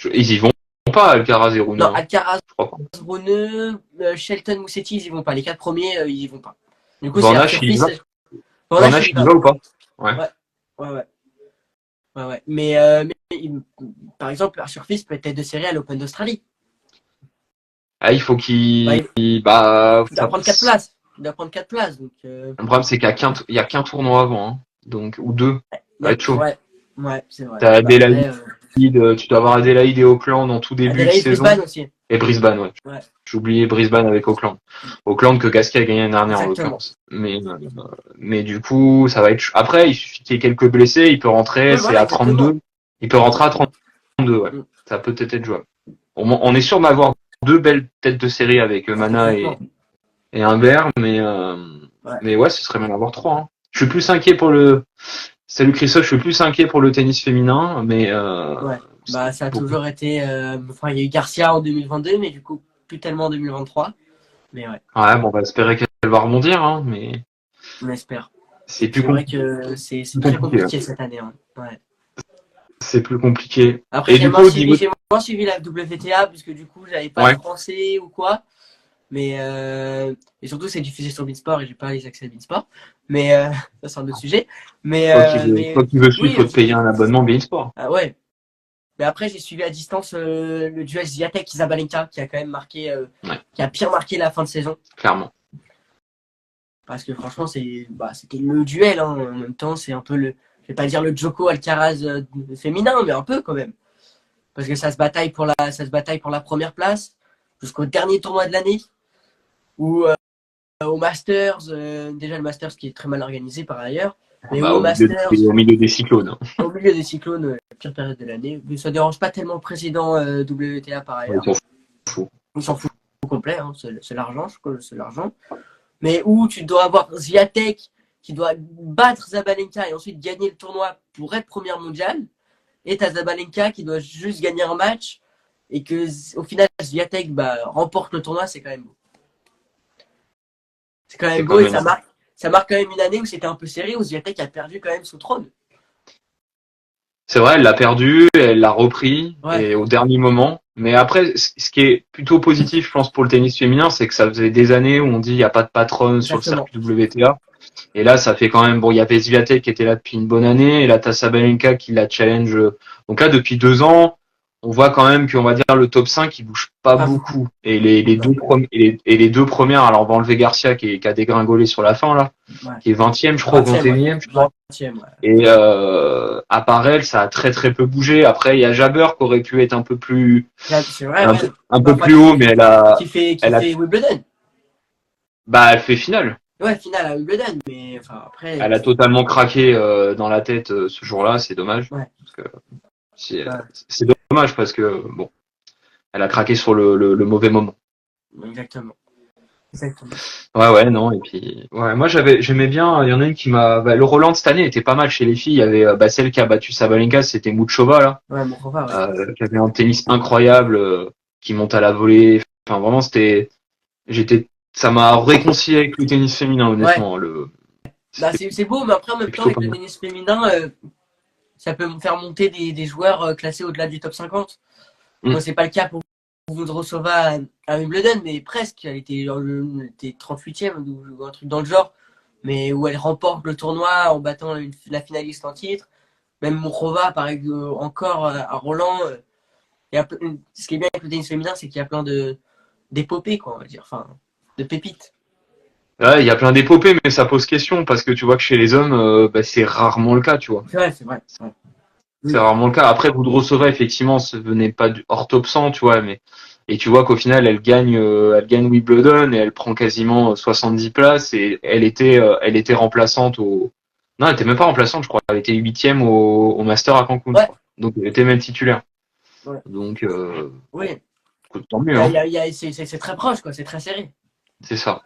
Ils y vont pas, Alcaraz et Rune, Non, hein. Alcaraz, Je crois pas. Rune, Shelton, Moussetti, ils y vont pas. Les 4 premiers, ils y vont pas. Du coup, Van c'est Hache, Arthur il y Fils. va. Van Van Hache, Hache, il y il y va. va ou pas? Ouais. Ouais, ouais, ouais. Ouais, ouais. Par exemple, Arthur Fils peut être tête de série à l'Open d'Australie. Ah, il faut Bah, qu'il, il bah, il doit prendre 4 places. Il doit prendre 4 places. Donc, le problème, c'est il y a qu'un tournoi avant, hein. Donc, ou deux. Ça va être chaud. ouais, ouais, c'est vrai. T'as Bah, Adélaïde, après, tu dois avoir Adélaïde et Auckland en tout début de Adelaide, saison. Brisbane aussi. Et Brisbane, ouais. Ouais, J'ai oublié Brisbane avec Auckland. Auckland que Gasquet a gagné l'année dernière, en exactement. l'occurrence. Mais du coup, ça va être, après, il suffit qu'il y ait quelques blessés, il peut rentrer, Oui, c'est voilà, à exactement. 32. Il peut rentrer à 32, ouais. Mm. Ça peut peut-être être jouable. On est sûr d'avoir deux belles têtes de série avec Mana Exactement. et Humbert, Ouais, mais ouais, ce serait bien d'avoir trois, hein. Je suis plus inquiet pour le, salut Christophe, je suis plus inquiet pour le tennis féminin, mais, ouais. c'est Bah, ça a beaucoup. toujours été. Enfin, il y a eu Garcia en 2022, mais du coup, plus tellement en 2023. Mais ouais, Ouais, bon, on va espérer qu'elle va rebondir, hein, mais on espère. c'est plus C'est vrai que c'est très compliqué, hein. compliqué cette année. Hein. Ouais. C'est plus compliqué. Après, Et du coup, au niveau, j'ai moins suivi la WTA, puisque du coup, j'avais pas de ouais, français ou quoi. Mais et surtout, c'est diffusé sur Beansport et j'ai pas les accès à Beansport. Mais ça, c'est un autre sujet. toi qui veux suivre, Oui, faut te payer un abonnement Bein Sport. ah ouais. Mais après, j'ai suivi à distance le duel Swiatek-Zabalenka qui a quand même marqué, Ouais, qui a pire marqué la fin de saison. clairement. Parce que franchement, c'était le duel. Hein. En même temps, c'est un peu je vais pas dire le Djoko Alcaraz féminin, mais un peu quand même. Parce que ça se bataille pour la première place jusqu'au dernier tournoi de l'année. Où au Masters, déjà le Masters qui est très mal organisé par ailleurs, mais Bah, au Masters, au milieu des cyclones, hein. au milieu des cyclones, la pire période de l'année, mais ça dérange pas tellement le président WTA par Ouais, ils ailleurs. s'en foutent. Il s'en fout complet, hein, c'est l'argent, je crois, c'est l'argent. Mais où tu dois avoir Swiatek qui doit battre Zabalenka et ensuite gagner le tournoi pour être première mondiale, et t'as Zabalenka qui doit juste gagner un match et que au final Swiatek remporte le tournoi, c'est quand même beau. C'est quand C'est même quand beau et même, ça marque quand même une année où c'était un peu serré, où Swiatek a perdu quand même son trône. c'est vrai, elle l'a perdu, elle l'a repris, Ouais, et au dernier moment. Mais après, ce qui est plutôt positif, je pense, pour le tennis féminin, c'est que ça faisait des années où on dit il n'y a pas de patronne sur le exactement. circuit WTA. Et là, ça fait quand même, bon, il y avait Swiatek qui était là depuis une bonne année, et là, t'as Sabalenka qui la challenge. Donc là, depuis 2 ans, on voit quand même qu'on va dire le top 5, il bouge pas Pas beaucoup. beaucoup. Et les deux premières, alors on va enlever Garcia qui a dégringolé sur la fin, là, Ouais. qui est 20e, je crois, ou 20e, ouais. 21e, je crois. 20e, ouais. Et à part elle, ça a très très peu bougé. Après, il y a Jabber qui aurait pu être C'est vrai, ouais. un Bah, peu enfin, plus haut, mais qui elle a, fait Wimbledon. bah, elle fait finale. Ouais, finale à Wimbledon, mais enfin, après. Elle a totalement craqué dans la tête ce jour-là, c'est dommage. Ouais. Parce que c'est Ouais, c'est dommage parce que bon, elle a craqué sur le mauvais moment. exactement. Exactement. Ouais, ouais, non. Et puis, ouais, moi j'aimais bien. Il y en a une qui le Roland de cette année était pas mal chez les filles. Il y avait celle qui a battu Sabalenka, c'était Muchova là, Ouais, mon repas, ouais. qui avait un tennis incroyable, qui monte à la volée. Enfin, vraiment, ça m'a réconcilié avec le tennis féminin, Ouais. honnêtement. Bah, C'était c'est beau, mais après, en même temps, plutôt avec pas le mal. tennis féminin, ça peut me faire monter des joueurs classés au-delà du top 50. Bon, Mm. c'est pas le cas pour Vondrousova à Wimbledon, mais presque. Elle était 38e ou un truc dans le genre. Mais où elle remporte le tournoi en battant la finaliste en titre. Même Mourova, pareil, encore à Roland. Ce qui est bien avec le tennis féminin, c'est qu'il y a plein d'épopées, quoi, on va dire. Enfin, de pépites. Ouais, il y a plein d'épopées, mais ça pose question parce que tu vois que chez les hommes, c'est rarement le cas, tu vois. C'est vrai, c'est vrai. Ouais. C'est Oui, rarement le cas. Après, Vondrousova, effectivement, ce venait pas hors top 100, tu vois, et tu vois qu'au final, elle gagne Wimbledon et elle prend quasiment 70 places et elle était remplaçante non, elle était même pas remplaçante, je crois. Elle était huitième au Master à Cancun, je ouais, crois. Donc, elle était même titulaire. ouais. Donc, Oui. écoute, tant mieux, hein. C'est très proche, quoi. C'est très serré. C'est ça.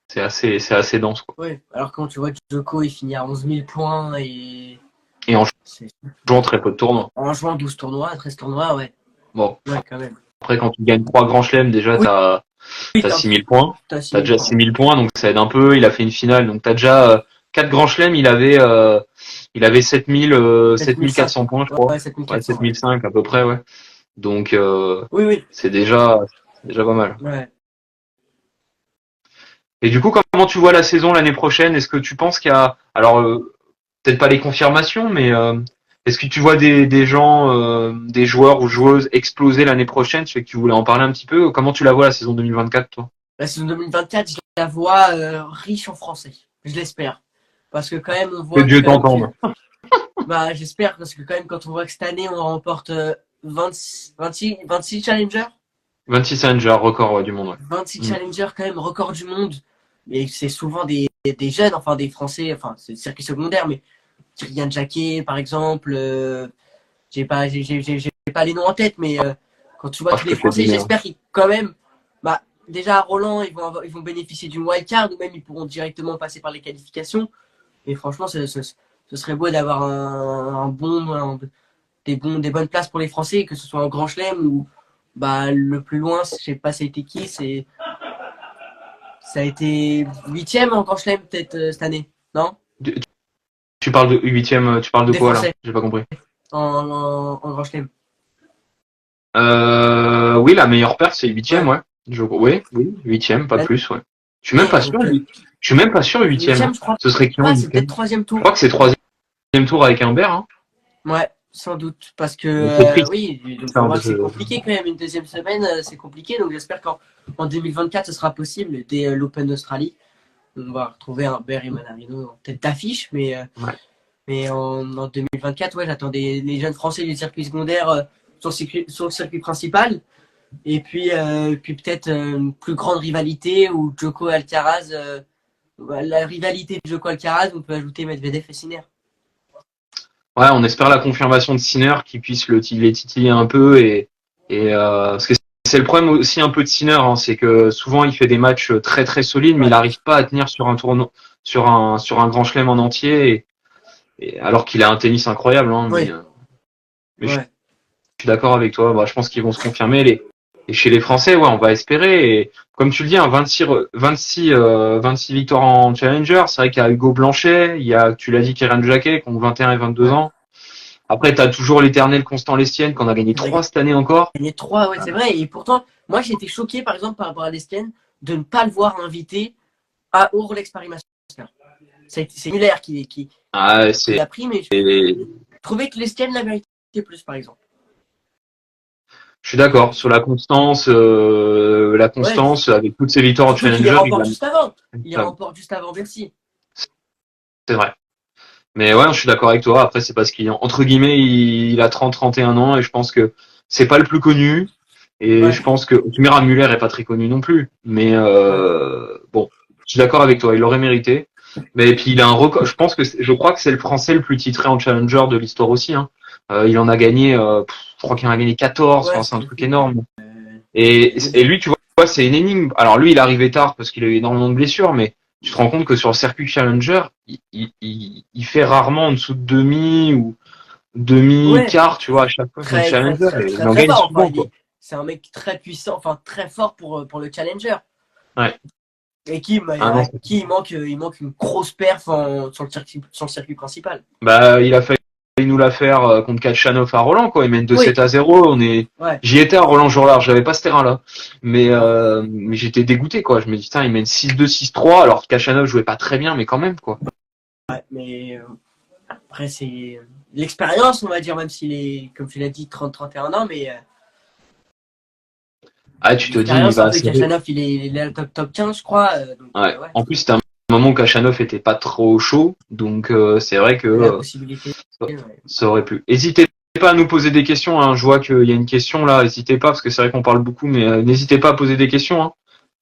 C'est assez dense, quoi. Oui. Alors quand tu vois Djoko, il finit à 11 000 points et Et en c'est jouant très peu de tournois. en jouant 12 tournois, 13 tournois, ouais. Bon. Ouais, quand même. Après, quand tu gagnes 3 grands chelems, déjà, Oui, oui, t'as 6 000 points. t'as 6 T'as 000 déjà points. 6 000 points, donc ça aide un peu. Il a fait une finale, donc t'as déjà 4 grands chelems. Il avait 7005. 7400 points, je crois. Ouais, Ouais, 7400, ouais. 7005 à peu près, ouais. Donc Oui, oui. c'est déjà pas mal. Ouais. Et du coup, comment tu vois la saison l'année prochaine? Est-ce que tu penses qu'il y a, alors peut-être pas les confirmations, mais est-ce que tu vois des gens, des joueurs ou joueuses exploser l'année prochaine? Tu sais que tu voulais en parler un petit peu. Comment tu la vois la saison 2024, toi? La saison 2024, je la vois riche en français. Je l'espère. Parce que quand même, on Que voit Dieu quand même que. t'entende. Bah, j'espère, parce que quand même, quand on voit que cette année, on remporte 26 challengers. 26 Rangers, record ouais, du monde. Ouais. 26 Mm. challengers, quand même, record du monde. Et c'est souvent des jeunes, enfin des Français, enfin c'est le circuit secondaire, mais Kylian Jacquet, par exemple. J'ai pas les noms en tête, mais quand tu vois Ah, tous je les peux te les Français, donner. Hein. j'espère qu'ils, quand même, bah, déjà à Roland, ils vont bénéficier d'une wildcard, ou même ils pourront directement passer par les qualifications. Et franchement, ce serait beau d'avoir des bonnes places pour les Français, que ce soit en Grand Chelem ou bah, le plus loin, je sais pas, ça a été qui, ça a été huitième en Grand Chelem peut-être cette année, non? Tu, tu parles de huitième, tu parles de Des quoi là? Français J'ai pas compris. en Grand Chelem. Oui, la meilleure perte c'est huitième, Ouais. ouais. Oui, oui, huitième, pas plus, ouais. Je suis même pas sûr. Donc, Je suis même pas sûr huitième. huitième, je crois Ce serait qui en pas, c'est peut-être huitième? troisième Je tour. crois que c'est troisième tour avec Humbert. Hein. Ouais, sans doute. Parce que, C'est triste. oui, donc on Enfin, voit que c'est compliqué quand même. Une deuxième semaine, c'est compliqué. Donc j'espère qu'en 2024, ce sera possible. Dès l'Open d'Australie, on va retrouver un Humbert et Manarino en tête d'affiche. ouais. Mais en 2024, ouais, j'attends les jeunes Français du circuit secondaire sur le circuit principal. Et puis peut-être une plus grande rivalité où Djoko Alcaraz, la rivalité de Djoko Alcaraz, on peut ajouter Medvedev et Sinner. Ouais, on espère la confirmation de Sinner qui puisse les titiller un peu et parce que c'est le problème aussi un peu de Sinner, hein, c'est que souvent il fait des matchs très très solides, mais il Ouais, n'arrive pas à tenir sur un tournoi, sur un grand chelem en entier, et alors qu'il a un tennis incroyable, hein, oui, mais je ouais. suis d'accord avec toi. Bah, je pense qu'ils vont se confirmer et chez les Français, ouais, on va espérer. Et comme tu le dis, hein, 26 victoires en Challenger. C'est vrai qu'il y a Hugo Blanchet, il y a, tu l'as dit, Kieran Jacquet, qui ont 21 et 22 Ouais. ans. Après, tu as toujours l'éternel Constant Lestienne, qu'on a gagné On a 3 cette année encore. gagné 3, ouais, c'est vrai. Et pourtant, moi, j'ai été choqué, par exemple, par rapport à l'Estienne, de ne pas le voir invité au Rolex Paris Master. C'est Muller Ah, qui c'est, l'a pris, mais je trouvais que l'Estienne la méritait plus, par exemple. je suis d'accord sur la Ouais, constance avec toutes ses victoires en surtout qu'il les Challenger, remporte juste avant. Il les a, remporte juste avant Bercy. c'est vrai. Mais ouais, je suis d'accord avec toi. Après, c'est parce qu'il, entre guillemets, il a 31 ans et je pense que c'est pas le plus connu. Et Ouais, je pense que Mira Muller est pas très connu non plus. Mais ouais. bon, je suis d'accord avec toi. Il l'aurait mérité. Mais puis il a un record. Je crois que c'est le Français le plus titré en Challenger de l'histoire aussi. Hein. Il en a gagné. Je crois qu'il en a gagné 14. Ouais, Enfin, c'est c'est un truc possible. énorme. Oui. Et lui, tu vois, c'est une énigme. Alors lui, il est arrivé tard parce qu'il a eu énormément de blessures, mais tu te rends compte que sur le circuit Challenger, il fait rarement en dessous de demi ou Ouais, demi-quart, tu vois, à chaque fois sur le Challenger. Et il très, en très gagne fort. Enfin, souvent, quoi. c'est un mec très puissant, enfin, très fort pour le challenger. Ouais. Et Ah non, à qui il manque une grosse perf sur le circuit principal. bah, il a failli nous la faire contre Kachanov à Roland, quoi. Il mène Oui, 2-7-0. ouais. J'y étais à Roland jour-là, j'avais pas ce terrain-là. Non. Mais j'étais dégoûté, quoi. Je me dis, putain, il mène 6-2, 6-3, alors que Kachanov jouait pas très bien, mais quand même, quoi. Ouais, mais après, c'est l'expérience, on va dire, même s'il est, comme tu l'as dit, 30-31 ans, mais Ah, tu te dis, il l'expérience, un va peu, serrer. Kachanov, il est à top 15, je crois. Ouais. Ouais, En plus, c'était un moment où Kachanov était pas trop chaud, donc c'est vrai que il a la possibilité. ça, Ouais. ça aurait pu. N'hésitez pas à nous poser des questions, hein. Je vois qu'il y a une question là, n'hésitez pas, parce que c'est vrai qu'on parle beaucoup, mais n'hésitez pas à poser des questions, hein.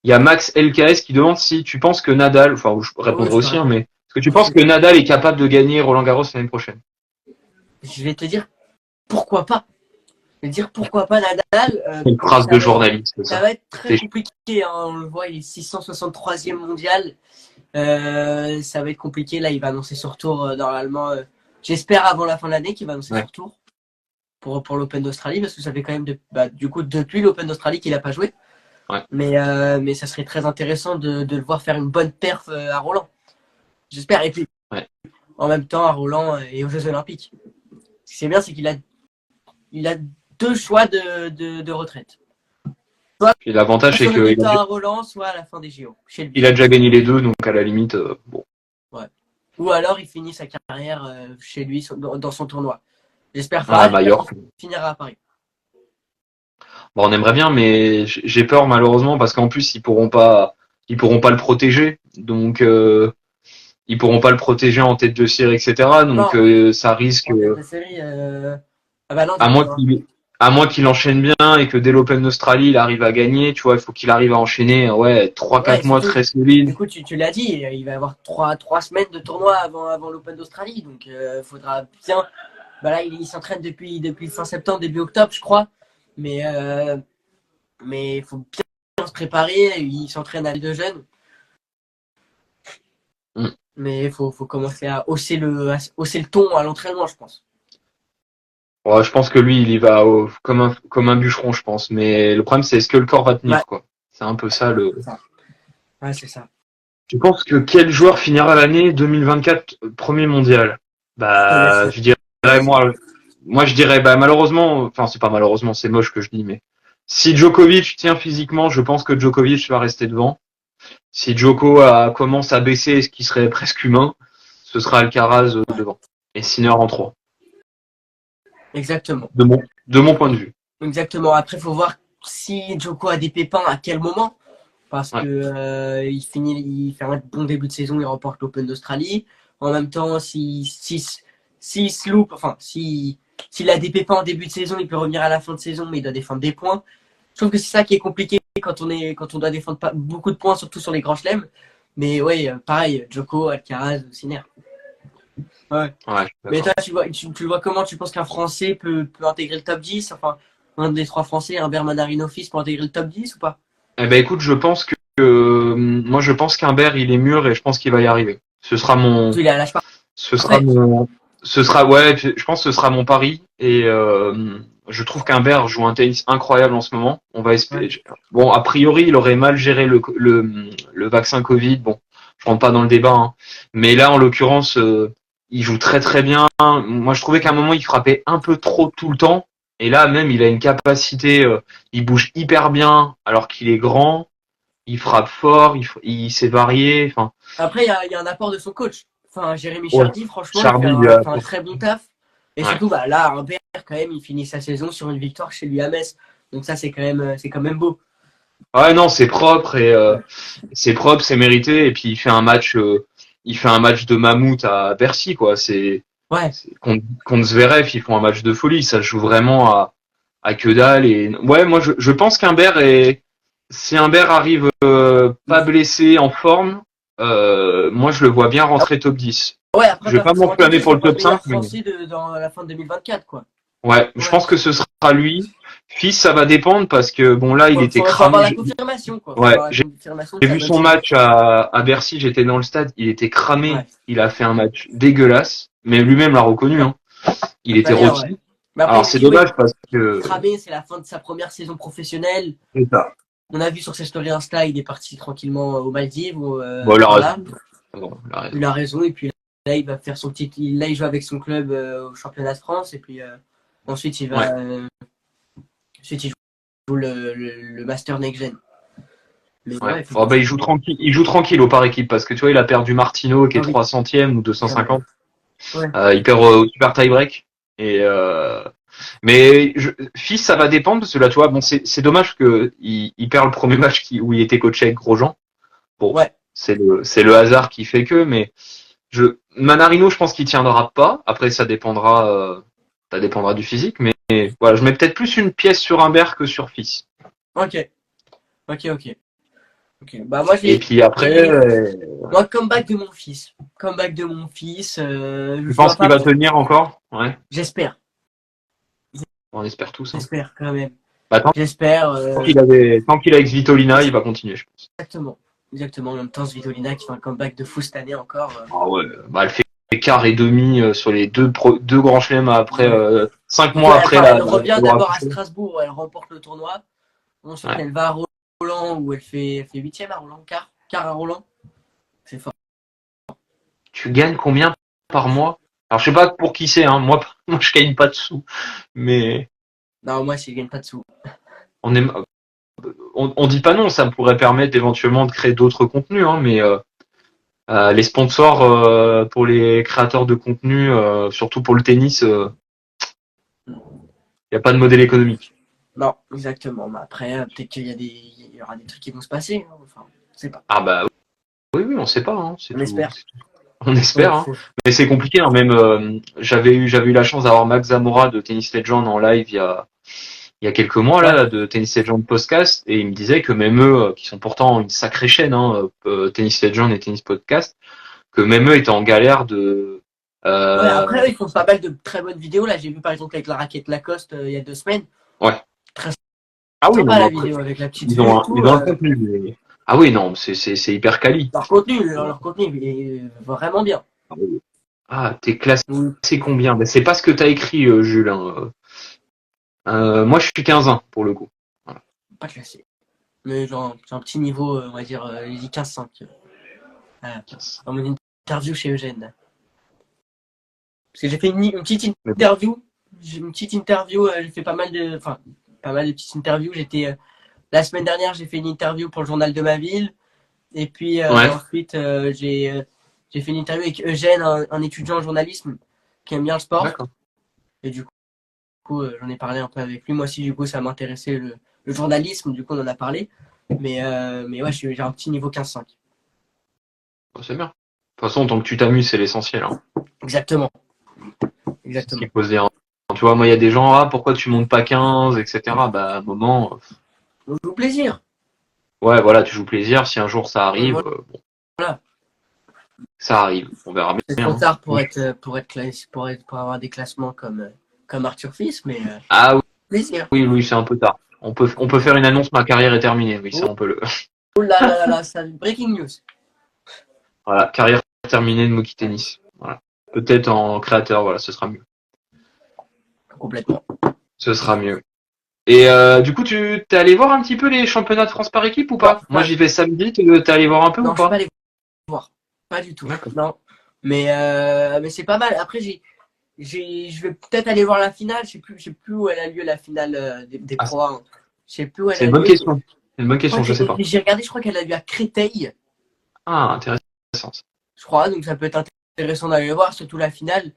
Il y a Max LKS qui demande si tu penses que Nadal, enfin, je Ouais, répondrai je peux aussi, hein, mais répondre. est-ce que tu penses que Nadal est capable de gagner Roland Garros l'année prochaine? Je vais te dire pourquoi pas. Je vais te dire pourquoi pas Nadal. Une phrase de journaliste, Ça ça. va être très C'est compliqué. Hein. On le voit, il est 663e mondial. Ça va être compliqué. Là, il va annoncer son retour normalement. J'espère avant la fin de l'année qu'il va annoncer son ouais, retour pour l'Open d'Australie parce que ça fait quand même du coup depuis l'Open d'Australie qu'il n'a pas joué. ouais. Mais ça serait très intéressant de le voir faire une bonne perf à Roland. J'espère. Et puis Ouais. en même temps à Roland et aux Jeux Olympiques. Ce qui est bien, c'est qu'il a deux choix de retraite. Puis l'avantage, c'est sur le qu'il mi-temps a, à Roland, soit à la fin des JO, chez lui. il a déjà gagné les deux, donc à la limite, bon. Ouais. Ou alors il finit sa carrière chez lui dans son tournoi. J'espère Ah, pas, j'espère qu'il Majorque. finira à Paris. Bon, on aimerait bien, mais j'ai peur malheureusement parce qu'en plus ils pourront pas le protéger, donc ils pourront pas le protéger en tête de série, etc. Donc Non, ça risque, en tête de série. Ah bah non, à du coup. moins Hein. qu'il enchaîne bien et que dès l'Open d'Australie il arrive à gagner, tu vois, il faut qu'il arrive à enchaîner, ouais, trois Ouais, quatre mois surtout, très solides. du coup, tu l'as dit, il va y avoir trois semaines de tournoi avant l'Open d'Australie. Donc, il faudra bien. Bah là, il s'entraîne depuis fin septembre, début octobre, je crois. Mais il faut bien se préparer. Il s'entraîne à deux jeunes. Mm. Mais il faut commencer à hausser le ton à l'entraînement, je pense. Ouais, je pense que lui, il y va comme un bûcheron, je pense. Mais le problème, c'est est-ce que le corps va Ouais, tenir, quoi. C'est un peu ça le. c'est ça. Ouais, c'est ça. Tu penses que quel joueur finira l'année 2024 premier mondial? Je te laisse. Bah, je dirais moi je dirais bah malheureusement, enfin c'est pas malheureusement, c'est moche que je dis, mais si Djokovic tient physiquement, je pense que Djokovic va rester devant. Si commence à baisser, ce qui serait presque humain, ce sera Alcaraz Ouais, devant et Sinner en 3. exactement. De mon point de vue. Exactement. Après, il faut voir si Djoko a des pépins, à quel moment. Parce Ouais. que il fait un bon début de saison, il remporte l'Open d'Australie. En même temps, s'il se loupe, enfin, s'il a des pépins en début de saison, il peut revenir à la fin de saison, mais il doit défendre des points. Je trouve que c'est ça qui est compliqué quand on doit défendre beaucoup de points, surtout sur les grands chelems. Mais ouais, pareil, Djoko, Alcaraz, Sinner. Ouais. Ouais, je suis Mais d'accord. toi, tu le vois comment? Tu penses qu'un Français peut intégrer le top 10? Enfin, un des trois Français, un Manarino fils, pour intégrer le top 10 ou pas? Eh ben écoute, je pense que moi je pense qu'Humbert il est mûr et je pense qu'il va y arriver. Surtout, il est à l'âge Ce sera parfait. mon, ce sera ouais, je pense que ce sera mon pari et je trouve qu'Humbert joue un tennis incroyable en ce moment. On va Ouais. espérer. Bon, a priori, il aurait mal géré le vaccin Covid. Bon, je rentre pas dans le débat, hein. Mais là, en l'occurrence, il joue très très bien. Moi, je trouvais qu'à un moment, il frappait un peu trop tout le temps. Et là, même, il a une capacité. Il bouge hyper bien alors qu'il est grand. Il frappe fort. Il s'est varié. Enfin, Après, il y a un apport de son coach. Enfin, Jérémy ouais. Chardy, franchement, Chardy, il fait un très bon taf. Et ouais. surtout, bah, là, Humbert, quand même, il finit sa saison sur une victoire chez lui à Metz. Donc ça, c'est quand même beau. Ouais, non, c'est propre et Ouais. c'est mérité. Et puis il fait un match de mammouth à Bercy, quoi. Ouais. Contre Zverev, ils font un match de folie. Ça se joue vraiment à que dalle. Et ouais, moi je pense si Humbert arrive pas blessé, en forme, moi je le vois bien rentrer top 10. Ouais, après, Je vais pas pas forcément top m'enflammer 10, pour ça le peut être top 5, meilleur mais français dans la fin de 2024, quoi. ouais, je Ouais. pense que ce sera lui. Fils, ça va dépendre parce que bon là, il Ouais, était faut avoir cramé. la confirmation, quoi. Faut Ouais, avoir la confirmation de j'ai sa vu bonne son saison. match à Bercy, j'étais dans le stade, il était cramé, Ouais. il a fait un match dégueulasse, mais lui-même l'a reconnu, Ouais. hein. De Il toute était manière, ouais. rôti. Mais après, Alors il a c'est dit, ouais, dommage parce que cramé, c'est la fin de sa première saison professionnelle. c'est ça. On a vu sur ses stories Insta, il est parti tranquillement aux Maldives ou Bon, il a par raison. là. Bon, il a raison. Il a raison. Et puis là, il va faire son petit. Là, il joue avec son club au championnat de France. Et puis ensuite, Ouais, ensuite, il joue le Master Next Gen. Mais ouais. ouais, il faut Oh, bah, voir. il joue tranquille au par équipe parce que tu vois, il a perdu Martino qui est Ah oui, 300e ou quand même. 250. Ouais. Il perd au super tie-break. Et mais Fils, ça va dépendre parce que là, tu vois, bon, c'est dommage que il perd le premier match où il était coaché avec Grosjean. Bon, Ouais. c'est le hasard qui fait que, mais Manarino, je pense qu'il tiendra pas. Après, ça dépendra du physique, mais voilà, je mets peut-être plus une pièce sur Humbert que sur Fils. Ok. Ok. Ok. Ok. Bah moi, Et puis après, moi, comeback de mon fils. Comeback de mon fils. Je tu vois penses qu'il pas. va tenir encore? Ouais, J'espère. on espère tous, hein. J'espère quand même. Bah, J'espère. tant qu'il a ex Vitolina, il va continuer, je pense. Exactement. Exactement. En même temps, Svitolina qui fait un comeback de fou cette année encore. Ah ouais, bah, elle fait quart et demi sur les deux grands chelems après Ouais. 5 mois après Elle revient l'avoir d'abord à accouché. Strasbourg où elle remporte le tournoi. Ensuite, Ouais. elle va à Roland où elle fait huitième à Roland, quart à Roland. C'est fort. Tu gagnes combien par mois? Alors je sais pas pour qui c'est, hein. Moi, moi je gagne pas de sous, mais Non, moi, je ne gagne pas de sous. on est on dit pas non, ça pourrait permettre éventuellement de créer d'autres contenus, hein, mais les sponsors pour les créateurs de contenu, surtout pour le tennis, il y a pas de modèle économique. Non, exactement. Mais après, peut-être il y aura des trucs qui vont se passer, hein. Enfin, on sait pas. Ah bah oui, on sait pas, hein, c'est On tout. espère. On espère, hein. Mais c'est compliqué, hein, même j'avais eu la chance d'avoir Max Zamora de Tennis Legend en live il y a quelques mois Ouais. là, de Tennis Legend Podcast, et il me disait que même eux, qui sont pourtant une sacrée chaîne, hein, Tennis Legend et Tennis Podcast, que même eux étaient en galère de Ouais, euh, après, ils font pas mal de très bonnes vidéos. Là, j'ai vu par exemple avec la raquette Lacoste il y a 2 semaines. ouais. Très Ah oui, non, sympa mais la après, vidéo avec la petite ils vue ont et un, tout. ils ont un contenu. Ah oui, non, c'est hyper quali. Leur contenu est vraiment bien. Ah, t'es classé Donc, combien? Ben, c'est pas ce que t'as écrit, Jules, hein. Moi, je suis 15 pour le coup. Voilà. pas classé. Mais genre, c'est un petit niveau, on va dire, il dit 15-5. Dans mon interview chez Eugène. Parce que j'ai fait une petite Mais bon. interview. J'ai fait pas mal de. Enfin, pas mal de petites interviews. La semaine dernière, j'ai fait une interview pour le journal de ma ville. Et puis Ouais, ensuite, j'ai fait une interview avec Eugène, un étudiant en journalisme qui aime bien le sport. d'accord. Et du coup, j'en ai parlé un peu avec lui. Moi aussi, du coup, ça m'intéressait le journalisme. Du coup, on en a parlé. Mais ouais, j'ai un petit niveau 15-5. Bon, c'est bien. De toute façon, tant que tu t'amuses, c'est l'essentiel, hein. Exactement. C'est ce Exactement. qu'il faut se dire. Tu vois, moi, il y a des gens, ah, pourquoi tu montes pas 15, etc. Bah, à un moment, Donc, au plaisir. ouais, voilà, tu joues plaisir. Si un jour ça arrive, bon, Voilà. ça arrive. On verra C'est bien, trop hein. tard pour avoir des classements comme Arthur Fils, mais Ah plaisir. oui, c'est un peu tard. On peut faire une annonce, ma carrière est terminée. Oui, ça, Oh on peut le. oh là là là là, ça, breaking news. Voilà, carrière terminée de Moki Tennis. Voilà. Peut-être en créateur, voilà, ce sera mieux. Complètement. Ce sera mieux. Et du coup, tu t'es allé voir un petit peu les championnats de France par équipe ou Non, pas? Moi, j'y vais samedi. T'es allé voir un peu ou non, je suis pas pas? allé voir. Pas du tout. D'accord. Non. Mais c'est pas mal. Après, je vais peut-être aller voir la finale. Je sais plus où elle a lieu, la finale des Ah, Pro 1. Je sais plus où elle c'est a une bonne lieu. question. C'est une bonne Je crois question, je sais pas. j'ai regardé, je crois qu'elle a lieu à Créteil, Ah, intéressant. je crois. Donc ça peut être intéressant d'aller voir, surtout la finale.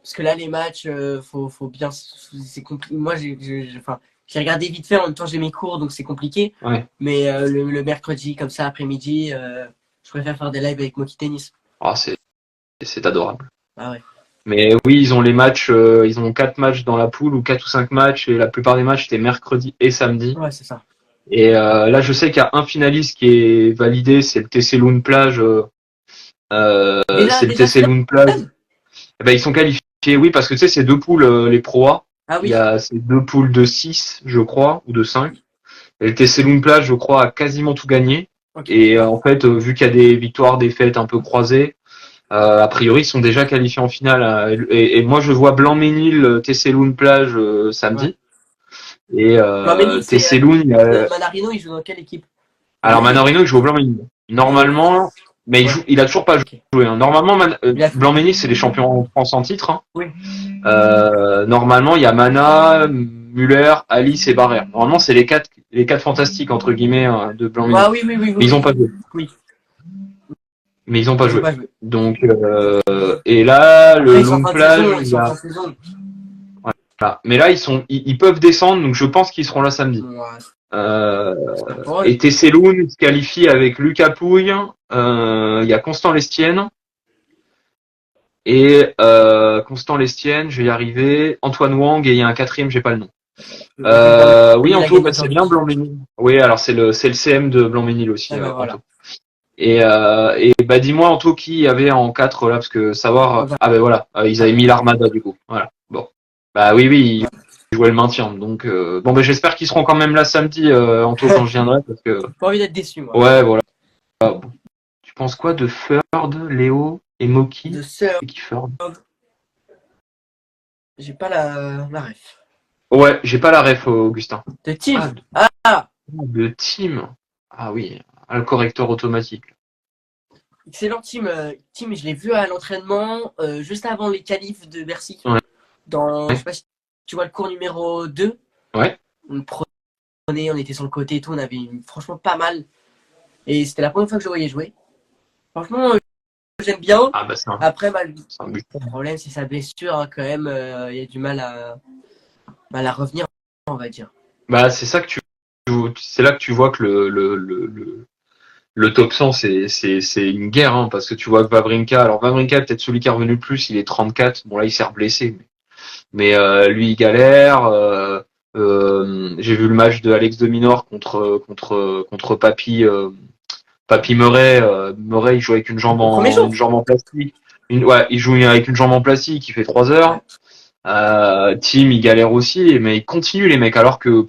Parce que là, les matchs, faut bien. C'est compliqué. Moi, enfin, j'ai regardé vite fait. En même temps, j'ai mes cours, donc c'est compliqué. Ouais. Mais le mercredi, comme ça, après-midi, je préfère faire des lives avec Moki Tennis. Ah, c'est adorable. Ah ouais. Mais oui, ils ont les matchs, ils ont 4 matchs dans la poule ou 4 ou 5 matchs, et la plupart des matchs c'était mercredi et samedi. Ouais, c'est ça. Et là, je sais qu'il y a un finaliste qui est validé, c'est le TC Loon Plage. Déjà, C'est le déjà TC final. Loon Plage. Eh ben, ils sont qualifiés, oui, parce que tu sais, c'est deux poules, les Pro A. Ah Il y oui. a ces deux poules de 6, je crois, ou de 5. Et le TC Loon Plage, je crois, a quasiment tout gagné. Ok. Et en fait, vu qu'il y a des victoires, défaites un peu croisées, a priori, ils sont déjà qualifiés en finale. Et moi, je vois Blanc-Ménil, TC Loon Plage Ouais. samedi. Et Flamini, c'est TC Loon, Manarino, il joue dans quelle équipe? alors Manorino, il joue au Blanc-Ménil. Et Normalement, mais ouais. il a toujours pas Ok. joué, hein. Normalement, Il a... Blanc-Ménil, c'est les champions en France en titre, hein. Oui. Normalement, il y a Mana, Muller, Alice et Barrère. Normalement, c'est les quatre fantastiques entre guillemets, hein, de Blanc-Ménil. Ah oui, oui, oui, Mais oui, ils ont oui. pas joué. Oui. Mais ils ont pas Ils ont joué. pas joué. Donc et là, le Après, ils sont en long fin de plage, saison. Ils il y sont en a fin de saison. voilà. Mais là, ils peuvent descendre, donc je pense qu'ils seront là samedi. Ouais, Euh, c'est pas pour eux. et Tesseloun se qualifie avec Lucas Pouille. Il y a Constant Lestienne. Et Constant Lestienne, je vais y arriver. Antoine Wang et il y a un quatrième, j'ai pas le nom. Oui, Il a Anto, gagné bah, c'est bien aujourd'hui. Blanc-Ménil. Oui, alors c'est le CM de Blanc-Ménil aussi, Ah ben Anto. voilà. Et bah dis-moi Anto qui y avait en 4 là, parce que savoir. Ah ben voilà, ils avaient mis l'Armada du coup. Voilà. Bon. Bah oui, ils jouaient le maintien. Donc bon ben j'espère qu'ils seront quand même là samedi, Anto, quand je viendrai, parce que Pas envie d'être déçu, moi. ouais voilà. Bon. Tu penses quoi de Ferd, Léo et Moki? De Sir, C'est qui Ferd? j'ai pas la ref. Ouais, j'ai pas la ref, Augustin. De Team. Ah, Ah, de Team. Ah oui, le correcteur automatique. excellent Team. Team, je l'ai vu à l'entraînement juste avant les qualifs de Bercy. Ouais. Je sais pas si tu vois le cours numéro 2. Ouais. Une on était sur le côté et tout, on avait franchement pas mal. Et c'était la première fois que je le voyais jouer. Franchement, j'aime bien. Ah bah Après, c'est un but. le problème, c'est sa blessure, hein, quand même. Il y a du mal à revenir, on va dire. Bah c'est ça que c'est là que tu vois que le top 100 c'est une guerre, hein, parce que tu vois que Wawrinka, alors Wawrinka est peut-être celui qui est revenu le plus, il est 34, bon là il s'est blessé, mais lui il galère. J'ai vu le match de Alex de Minaur contre Papy Murray. Murray il joue avec Au premier jour. une jambe en plastique. Ouais, il joue avec une jambe en plastique, il fait 3 heures. Tim il galère aussi, mais ils continuent les mecs alors que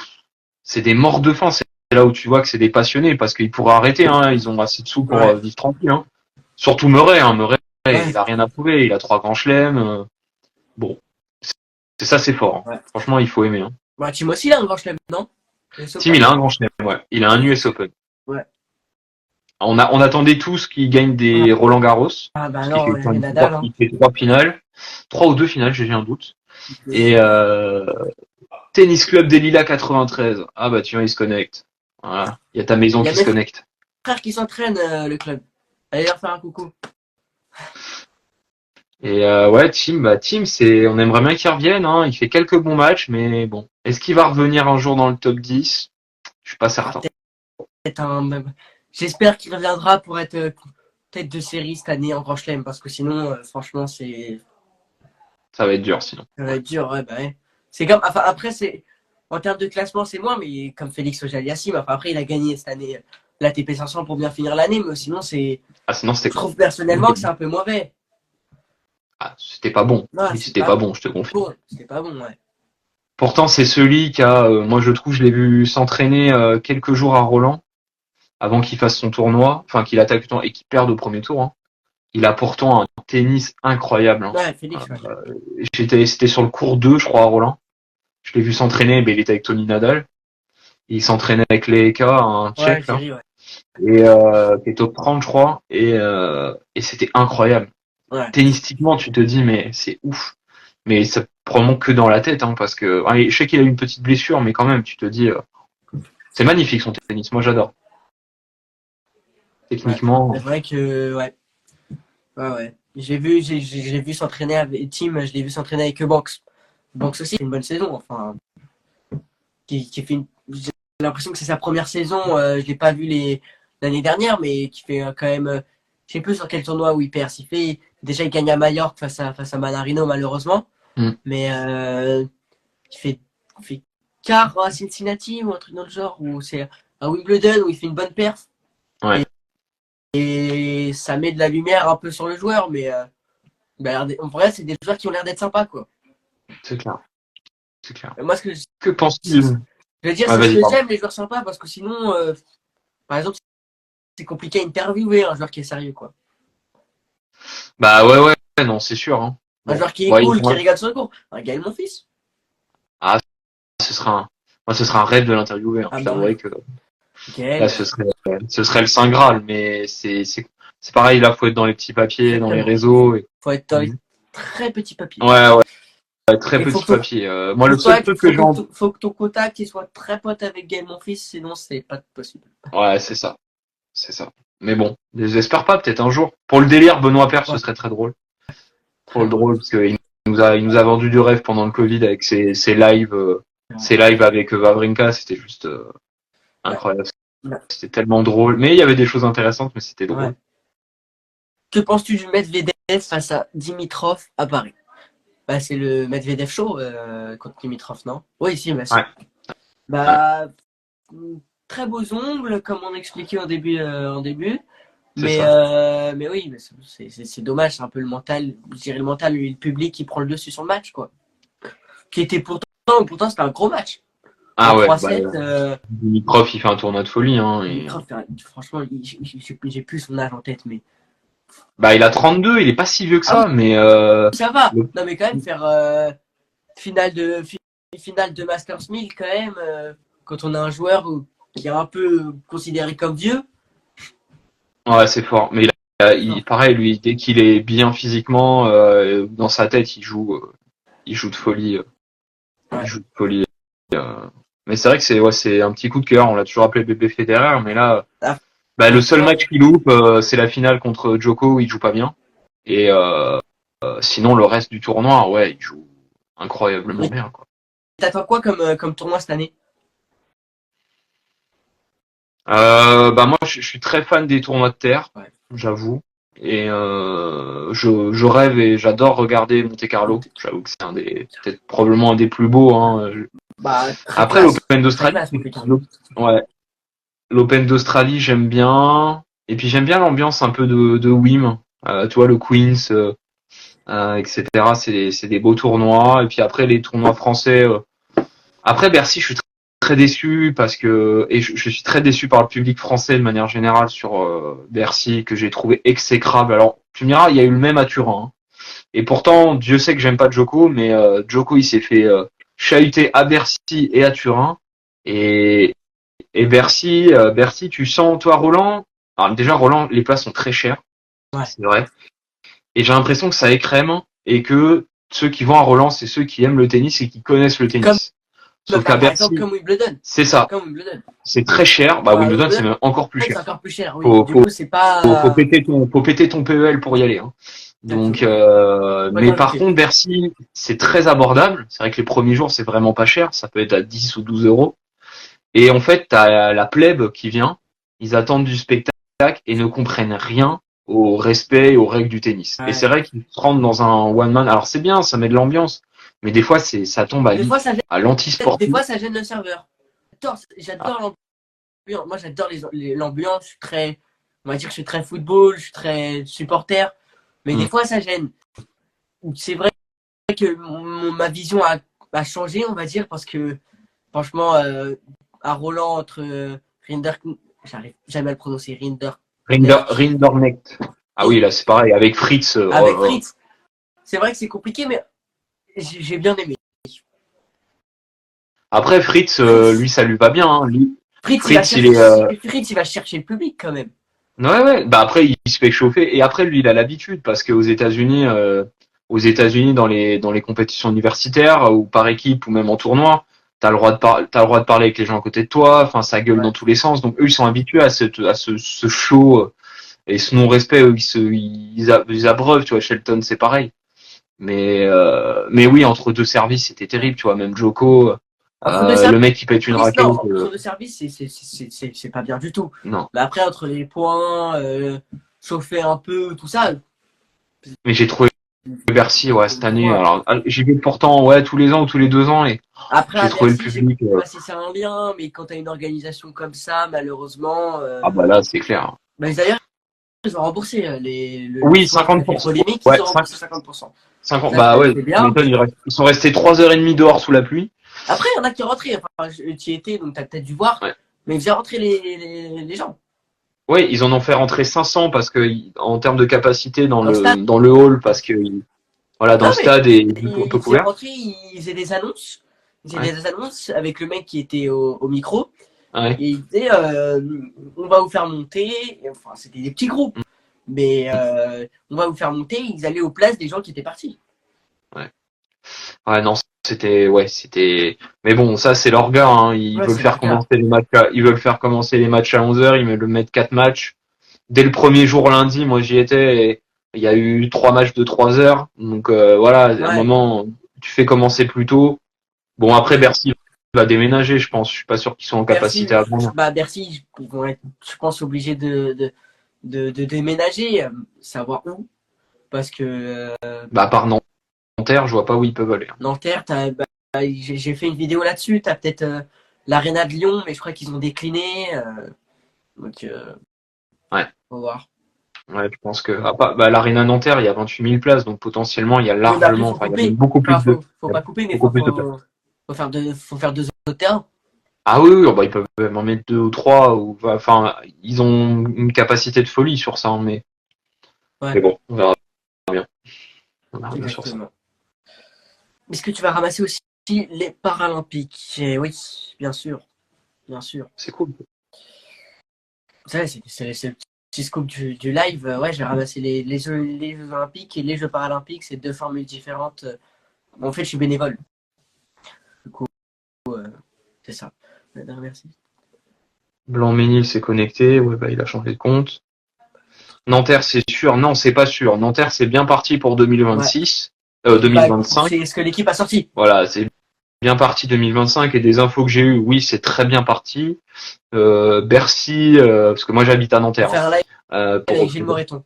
c'est des morts de faim. C'est là où tu vois que c'est des passionnés parce qu'ils pourraient arrêter. Hein, ils ont assez de sous pour vivre tranquille. Hein. Surtout Murray. Hein, Murray, il a rien à prouver. Il a 3 grands chelems. Bon, c'est ça, c'est fort. Hein. Franchement, il faut aimer. Hein. Bah, Tim aussi, il a un grand chelem, non? Tim, il a un grand chelem. Ouais, il a un US Open. Ouais. On attendait tous qu'il gagne des Roland Garros. Ah bah parce non, qu'il fait, Nadal. Hein. il fait 3 finales, 3 ou 2 finales, j'ai un doute. Et Tennis Club des Lilas 93. Ah bah tu vois, il se connecte. Voilà, il y a ta maison qui se connecte. Frère qui s'entraîne le club. Allez leur faire un coucou. Et ouais, Tim, on aimerait bien qu'il revienne. Hein. Il fait quelques bons matchs, mais bon, est-ce qu'il va revenir un jour dans le top 10? Je suis pas certain. J'espère qu'il reviendra pour être tête de série cette année en Grand Chelem, parce que sinon, franchement, ça va être dur sinon. Ça va être dur, ouais, bah ouais. C'est comme, enfin, après, en termes de classement, c'est moins, mais comme Félix Auger-Aliassime, enfin, après, il a gagné cette année l'ATP 500 pour bien finir l'année, mais sinon, je trouve personnellement que c'est un peu mauvais. Ah, c'était pas bon. Non, c'était pas bon, je te confie. Bon, c'était pas bon, ouais. Pourtant, c'est celui qui a, moi je trouve, je l'ai vu s'entraîner quelques jours à Roland avant qu'il fasse son tournoi, enfin qu'il attaque et qu'il perde au premier tour. Hein. Il a pourtant un tennis incroyable. Hein. Ouais, Félix, ouais. C'était sur le cours 2, je crois, à Roland. Je l'ai vu s'entraîner, mais il était avec Tony Nadal. Il s'entraînait avec Leheka, un Tchèque, là. Ouais. Et qui est top 30, je crois. Et c'était incroyable. Ouais. Tennistiquement, tu te dis, mais c'est ouf. Mais ça probablement que dans la tête, hein, parce que je sais qu'il a eu une petite blessure, mais quand même, tu te dis, c'est magnifique son tennis. Moi, j'adore. Techniquement. Ouais, c'est vrai que, ouais. J'ai vu s'entraîner avec Tim, je l'ai vu s'entraîner avec Banks. Banks aussi, c'est une bonne saison, enfin. Qui fait j'ai l'impression que c'est sa première saison. Je l'ai pas vu l'année dernière, mais qui fait quand même. Je sais plus sur quel tournoi où il perd. Déjà, il gagne à Majorque face à Manarino, malheureusement. Mais il fait quart à Cincinnati ou un truc dans le genre, ou c'est à Wimbledon où il fait une bonne perf. Ouais. Et ça met de la lumière un peu sur le joueur, mais en vrai, c'est des joueurs qui ont l'air d'être sympas, quoi. C'est clair. Moi, que penses-tu? Je veux dire, c'est ce que j'aime, les joueurs sympas, parce que sinon, par exemple, c'est compliqué à interviewer un joueur qui est sérieux, quoi. Bah ouais, non, c'est sûr. Hein. Un joueur qui est cool, qui rigole sur le cours. Gaël, mon fils. Ah, ce sera un rêve de l'interviewer. Hein. Je t'avouerais que là, ce serait le Saint Graal, mais c'est pareil, là, faut être dans les petits papiers, dans les réseaux. Faut être dans les très petits papiers. Ouais. Très petits papiers. Moi, le seul truc faut que ton contact il soit très pote avec Gaël, mon fils, sinon c'est pas possible. Ouais, c'est ça. Mais bon, j'espère pas, peut-être un jour. Pour le délire, Benoît Paire, ce serait très drôle. Pour le drôle, parce qu'il nous a vendu du rêve pendant le Covid avec ses lives, avec Wawrinka, c'était juste incroyable. Ouais. C'était tellement drôle. Mais il y avait des choses intéressantes, mais c'était drôle. Ouais. Que penses-tu du Medvedev face à Dimitrov à Paris? Bah, c'est le Medvedev Show contre Dimitrov, non? Oui, si, bah, ouais. Bah, très beaux ongles, comme on expliquait en début. Mais oui, c'est dommage, c'est un peu le mental, je dirais le mental et le public qui prend le dessus sur le match, quoi. Qui était pourtant c'était un gros match. Ah ouais, Dimitrov, il fait un tournoi de folie. Hein, Dimitrov, franchement, j'ai plus son âge en tête, mais... Bah, il a 32, il est pas si vieux que ça, mais... Ça va. Non, mais quand même, faire finale de Masters 1000, quand même, quand on a un joueur qui est un peu considéré comme vieux. Ouais, c'est fort. Mais pareil, lui, dès qu'il est bien physiquement, dans sa tête, il joue de folie. Il joue de folie. Mais c'est vrai que c'est un petit coup de cœur. On l'a toujours appelé bébé Federer, mais là, Ah, le seul franchement, match qu'il loupe, c'est la finale contre Djoko où il joue pas bien. Et sinon, le reste du tournoi, ouais, il joue incroyablement mais bien, quoi. t'attends quoi comme tournoi cette année? Moi, je suis très fan des tournois de terre, Ouais. j'avoue. Et je rêve et j'adore regarder Monte-Carlo. J'avoue que peut-être probablement un des plus beaux, hein. Bah, très Après, classe. l'Open Très d'Australie, classe, Monte Carlo. ouais, l'Open d'Australie, j'aime bien. Et puis j'aime bien l'ambiance un peu de Wim. Tu vois, le Queens, etc. C'est des beaux tournois. Et puis après, les tournois français. Après, Bercy, je suis très déçu parce que et je suis très déçu par le public français de manière générale sur Bercy que j'ai trouvé exécrable. Alors, tu me diras, il y a eu le même à Turin, hein. Et pourtant, Dieu sait que j'aime pas Djoko, mais Djoko, il s'est fait chahuter à Bercy et à Turin. Et, et Bercy, tu sens, toi, Roland. Alors déjà, Roland, les places sont très chères, Ouais. c'est vrai. Et j'ai l'impression que ça écrème et que ceux qui vont à Roland, c'est ceux qui aiment le tennis et qui connaissent le Comme, tennis. Sauf qu'à par exemple, Bercy, comme Wimbledon. c'est ça. Comme Wimbledon. C'est très cher. Bah, Bah, Wimbledon, c'est Wimbledon, même encore plus c'est cher. encore plus cher, oui. Faut, Du faut, coup, c'est pas. faut péter ton PEL pour y aller, hein. Donc, Exactement. Moi, mais quand par j'étais contre, petit. Bercy, c'est très abordable. C'est vrai que les premiers jours, c'est vraiment pas cher. Ça peut être à 10 ou 12 euros. Et en fait, t'as la plèbe qui vient. Ils attendent du spectacle et ne comprennent rien au respect et aux règles du tennis. Et c'est Ouais. vrai qu'ils se rendent dans un one man. Alors c'est bien, ça met de l'ambiance. Mais des fois, ça tombe Des fois, à des l'anti-sportif. fois, ça gêne le serveur. J'adore l'ambiance. Moi, j'adore l'ambiance. Je suis très, on va dire que je suis très football, je suis très supporter. Mais des Mm. fois, ça gêne. C'est vrai que ma vision a changé, on va dire, parce que franchement, à Roland, entre Rinder, j'arrive jamais à le prononcer, Rinderknecht. Ah oui, là, c'est pareil. Avec Fritz, oh avec là là. Fritz. C'est vrai que c'est compliqué, mais j'ai bien aimé. Après, Fritz, Fritz, lui, ça lui va bien, hein. Fritz, Fritz, il est, Fritz, il va chercher le public quand même. ouais, ouais. Bah après, il se fait chauffer. Et après, lui, il a l'habitude parce aux États-Unis, dans les compétitions universitaires ou par équipe ou même en tournoi, t'as le droit de parler avec les gens à côté de toi. Enfin, ça gueule Ouais. dans tous les sens. Donc eux, ils sont habitués à ce show et ce non-respect. Eux, ils abreuvent. Tu vois, Shelton, c'est pareil. Mais oui, entre deux services, c'était terrible. Tu vois, même Joko, Entre deux le mec qui pète une services, non, raquette. entre deux services, c'est pas bien du tout. Non. Mais après, entre les points, chauffer un peu, tout ça, Mais j'ai trouvé Bercy, ouais, cette année. moi. Alors, j'y vais pourtant, ouais, tous les ans ou tous les 2 ans et Après, j'ai à trouvé le Bercy, je sais public. pas si c'est un lien, mais quand tu as une organisation comme ça, malheureusement, Ah bah là, c'est clair. bah, d'ailleurs, ils ont remboursé le Oui, soir qui a fait 50%. polémique, ils Ouais, ont remboursé 50%. 50. Ça, Bah ouais, c'est tu bien. m'étonnes, ils sont restés 3h30 dehors sous la pluie. Après, il y en a qui rentraient. Enfin, tu y étais, donc tu as peut-être dû voir. Ouais. Mais ils faisaient rentrer les gens. Ouais, ils en ont fait rentrer 500 parce que en termes de capacité Dans le stade. dans le hall parce que voilà, dans Non, le mais stade est un peu ils faisaient couvert. rentrer, ils faisaient des annonces. Ils faisaient Ouais. des annonces avec le mec qui était au micro. Ouais. Et il disait on va vous faire monter. Enfin, c'était des petits groupes. Mais on va vous faire monter. Ils allaient aux places des gens qui étaient partis. Ouais. Ouais, non, c'était. Mais bon, ça c'est leur gars, hein. Ouais, c'est leur cas. Ils veulent faire commencer les matchs à 11h, ils veulent mettre 4 matchs. Dès le premier jour lundi, moi j'y étais, et il y a eu 3 matchs de 3 heures. Donc voilà, à un Ouais. moment, tu fais commencer plus tôt. Bon, après Bercy va déménager, je pense. Je suis pas sûr qu'ils soient en capacité à vendre. Bercy, ils vont être, je pense, obligés de déménager, savoir où. Parce que Bah, à part Nanterre, je vois pas où ils peuvent aller. Nanterre, j'ai fait une vidéo là-dessus. Tu as peut-être l'Arena de Lyon, mais je crois qu'ils ont décliné. Donc, Ouais. faut voir. Ouais, je pense que bah, l'Arena Nanterre, il y a 28 000 places, donc potentiellement il y a Oui, mais après, largement, faut enfin il y a même couper. beaucoup plus Enfin, de, faut il y a pas couper, mais beaucoup plus de places. faut faire deux autres terrains. Ah oui, oui, bah, ils peuvent même en mettre 2 ou 3, ou enfin ils ont une capacité de folie sur ça, hein, mais Ouais, bon, bien, on verra bien sur ça. exactement. Est-ce que tu vas ramasser aussi les Paralympiques? Oui, bien sûr. Bien sûr. C'est cool. Ça, c'est le petit scoop du live. Ouais, j'ai ramassé les Jeux Olympiques et les Jeux Paralympiques. C'est deux formules différentes. En fait, je suis bénévole. Du coup, c'est ça. Merci. Blanc-Ménil s'est connecté. Ouais, bah, il a changé de compte. Nanterre, c'est sûr. Non, c'est pas sûr. Nanterre, c'est bien parti pour 2026. Ouais. 2025. C'est ce que l'équipe a sorti. Voilà, c'est bien parti 2025 et des infos que j'ai eues, oui, c'est très bien parti. Bercy, parce que moi j'habite à Pour Nanterre. faire un live avec Pour Gilles Moreton.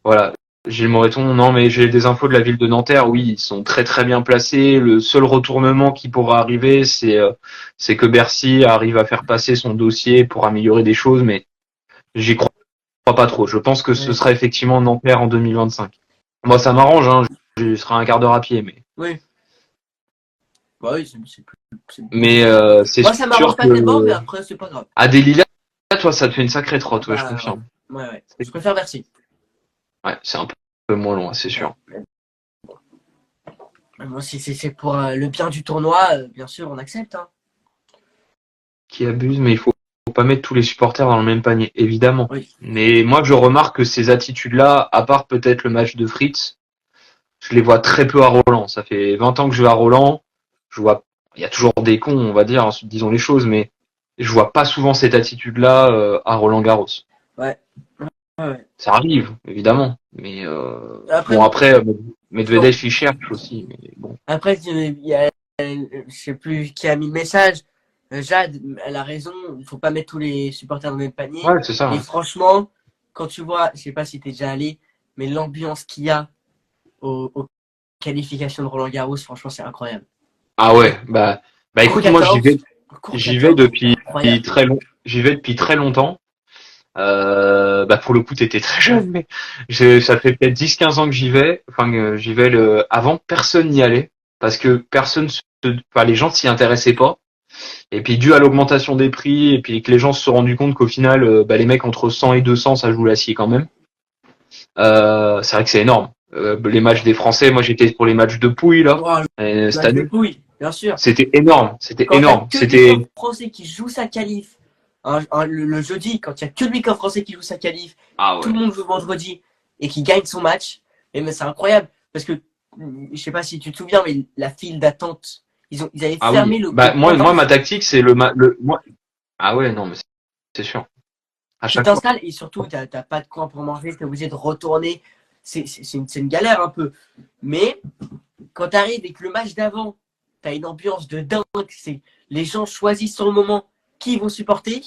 Voilà, Gilles Moreton, non mais j'ai des infos de la ville de Nanterre, oui, ils sont très très bien placés. Le seul retournement qui pourra arriver, c'est que Bercy arrive à faire passer son dossier pour améliorer des choses, mais j'y crois pas trop. Je pense que ce sera effectivement Nanterre en 2025. Moi ça m'arrange, hein, je serai un quart d'heure à pied, mais. Oui. Bah oui, Mais c'est moi ça m'arrange sûr pas tellement, mais que après c'est pas grave. à des lilas, toi ça te fait une sacrée trotte, ouais, je Bah, confirme. ouais. Je préfère Bercy. Ouais, c'est un peu moins loin, c'est sûr. Bon, si c'est pour le bien du tournoi, bien sûr, on accepte. Hein. Qui abuse, mais il faut pas mettre tous les supporters dans le même panier, évidemment. Oui. Mais moi, je remarque que ces attitudes-là, à part peut-être le match de Fritz, je les vois très peu à Roland. Ça fait 20 ans que je vais à Roland. Je vois, il y a toujours des cons, on va dire, disons les choses, mais je vois pas souvent cette attitude-là à Roland-Garros. Ouais. Ouais. Ça arrive, évidemment. Mais après, Medvedev, il cherche aussi. Mais bon. Après, il y a, je sais plus qui a mis le message. Jade, elle a raison. Il faut pas mettre tous les supporters dans le même panier. Ouais, c'est ça. Et franchement, quand tu vois, je sais pas si t'es déjà allé, mais l'ambiance qu'il y a aux qualifications de Roland Garros, franchement, c'est incroyable. Ah ouais, bah écoute, moi j'y vais depuis j'y vais depuis très longtemps. Pour le coup, t'étais très jeune, mais ça fait peut-être 10-15 ans que j'y vais. Enfin, j'y vais avant, personne n'y allait parce que les gens s'y intéressaient pas. Et puis dû à l'augmentation des prix et puis que les gens se sont rendus compte qu'au final, les mecs entre 100 et 200, ça joue l'acier quand même. C'est vrai que c'est énorme. Les matchs des Français, moi j'étais pour les matchs de Pouille là cette année. Oui, bien sûr. C'était énorme, quand énorme. C'était des Français qui jouent sa qualif. Le jeudi, quand il n'y a que lui qu'un Français qui joue sa qualif, tout le monde joue vendredi et qui gagne son match, et mais c'est incroyable parce que je sais pas si tu te souviens, mais la file d'attente, ils avaient fermé le. Moi, ma tactique, c'est moi. Ah ouais, non, mais c'est sûr. Tu t'installes et surtout, t'as pas de coin pour manger, t'es obligé de retourner. C'est une galère un peu. Mais quand t'arrives et que le match d'avant, t'as une ambiance de dingue, les gens choisissent sur le moment qui ils vont supporter.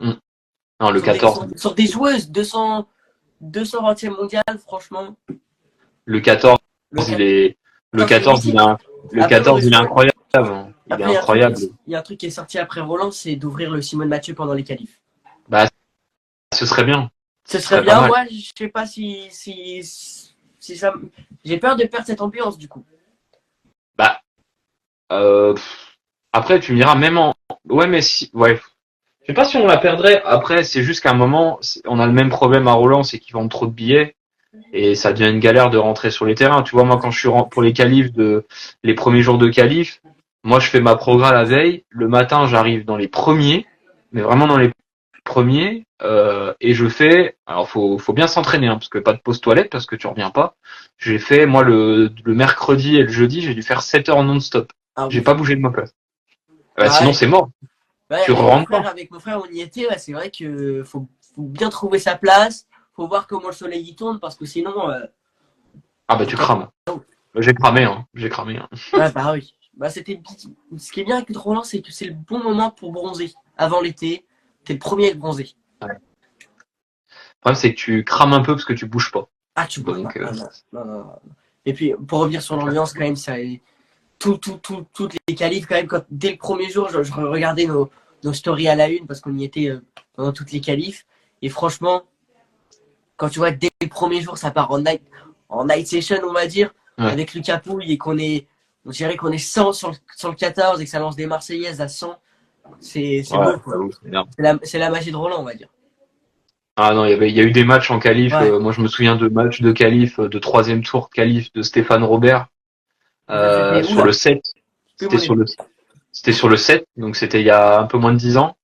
Non, le 14. Sur des joueuses, 220e mondial, franchement. Le 14, il est incroyable. Il est incroyable. Il y a un truc qui est sorti après Roland, c'est d'ouvrir le Simone Mathieu pendant les qualifs. Bah, ce serait bien. Ce serait bien. Moi, je sais pas si ça. J'ai peur de perdre cette ambiance du coup. Bah, après, tu me diras même en. Ouais, mais si. Ouais. Je sais pas si on la perdrait. Après, c'est juste qu'à un moment, on a le même problème à Roland, c'est qu'ils vendent trop de billets. Et ça devient une galère de rentrer sur les terrains. Tu vois, moi, quand je suis pour les qualifs les premiers jours de qualif, moi, je fais ma progrès la veille. Le matin, j'arrive dans les premiers, mais vraiment dans les premiers, et je fais, alors faut bien s'entraîner, hein, parce que pas de pause toilette, parce que tu reviens pas. J'ai fait, moi, le mercredi et le jeudi, j'ai dû faire 7 heures non-stop. J'ai pas bougé de ma place. Sinon, c'est mort. Tu rentres pas. Avec mon frère, on y était, c'est vrai que faut bien trouver sa place. Faut voir comment le soleil y tourne parce que sinon. Tu crames. J'ai cramé, hein. Ouais, bah oui. C'était. Ce qui est bien avec le Roland, c'est que c'est le bon moment pour bronzer. Avant l'été, t'es le premier à être bronzé. Ouais. Le problème, c'est que tu crames un peu parce que tu bouges pas. Ah, tu bouges pas. Non. Et puis, pour revenir sur l'ambiance, quand même, ça. Toutes les qualifs, quand même, dès le premier jour, je regardais nos stories à la une parce qu'on y était pendant toutes les qualifs. Et franchement, quand tu vois dès le premier jour, ça part en night session, on va dire, avec Lucas Pouille et on dirait qu'on est 100 sur le 14 et que ça lance des Marseillaises à 100. C'est beau, quoi. C'est la magie de Roland, on va dire. Ah non, il y a eu des matchs en qualif. Moi, je me souviens de matchs de qualif, de troisième tour qualif de Stéphane Robert sur le 7. C'était sur le 7, donc c'était il y a un peu moins de 10 ans.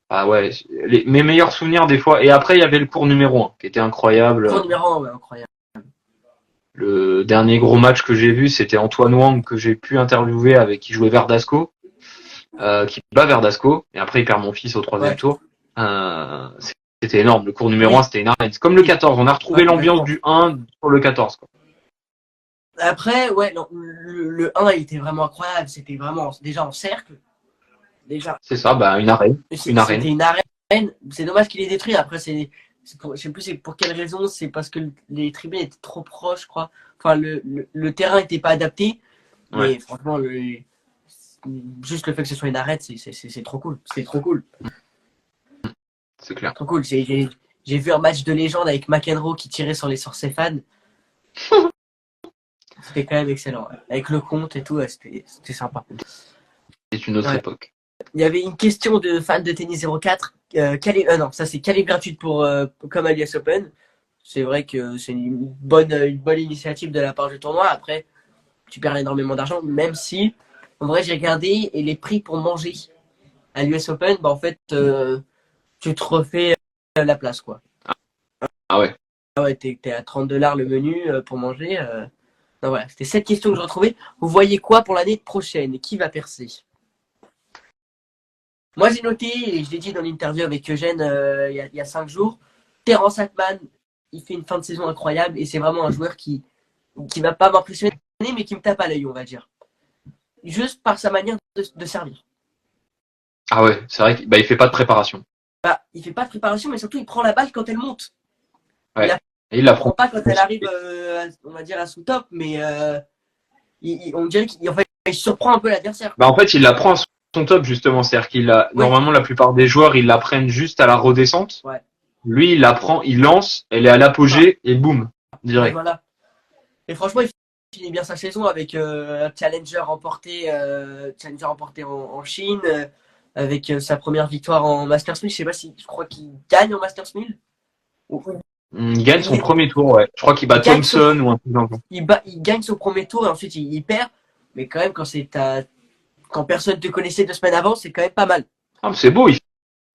Ah ouais, mes meilleurs souvenirs des fois. Et après, il y avait le cours numéro 1 qui était incroyable. Le cours numéro 1, incroyable. Le dernier gros match que j'ai vu, c'était Antoine Wang que j'ai pu interviewer avec qui jouait Verdasco. qui bat Verdasco, et après il perd mon fils au troisième tour. C'était énorme. Le cours numéro 1, c'était une arène. C'est comme le 14. On a retrouvé l'ambiance du 1 sur le 14. Quoi. Après, non, le 1, il était vraiment incroyable. C'était vraiment déjà en cercle. Déjà. C'est ça, une arène. C'était une arène. C'est dommage qu'il ait détruit. Après, je sais plus c'est pour quelle raison. C'est parce que les tribunes étaient trop proches, je crois. Enfin, le terrain n'était pas adapté. Mais franchement, juste le fait que ce soit une arène, c'est trop cool. C'est trop cool. C'est clair. Trop cool. J'ai vu un match de légende avec McEnroe qui tirait sur ses fans. C'était quand même excellent. Ouais. Avec le compte et tout, c'était sympa. C'est une autre époque. Il y avait une question de fan de tennis 04. Non, ça c'est quelle est gratuite comme à l'US Open. C'est vrai que c'est une bonne initiative de la part du tournoi. Après, tu perds énormément d'argent, même si, en vrai, j'ai regardé et les prix pour manger à l'US Open, en fait, tu te refais la place, quoi. Ah ouais. Ah ouais, t'es à $30 le menu pour manger. Non, voilà, c'était cette question que je retrouvais. Vous voyez quoi pour l'année prochaine? Qui va percer? Moi, j'ai noté, et je l'ai dit dans l'interview avec Eugène il y a 5 jours, Terence Atman, il fait une fin de saison incroyable et c'est vraiment un joueur qui va pas m'impressionner, mais qui me tape à l'œil, on va dire. Juste par sa manière de servir. Ah ouais, c'est vrai qu'il fait pas de préparation. Il fait pas de préparation, mais surtout, il prend la balle quand elle monte. Ouais. Il la prend pas quand elle arrive, on va dire, à sous-top, mais on dirait qu'il surprend un peu l'adversaire. En fait, il la prend à son top, justement. C'est-à-dire normalement, la plupart des joueurs, ils la prennent juste à la redescente. Ouais. Lui, il la prend, il lance, elle est à l'apogée et boum, direct. Voilà. Et franchement, il finit bien sa saison avec un challenger remporté en Chine, avec sa première victoire en Masters 1000. Je crois qu'il gagne en Masters 1000. Il gagne son premier tour, ouais. Je crois qu'il bat Thompson ou un truc dans le il gagne son premier tour et ensuite il perd. Mais quand même, quand personne te connaissait 2 semaines avant, c'est quand même pas mal. Ah, c'est beau, il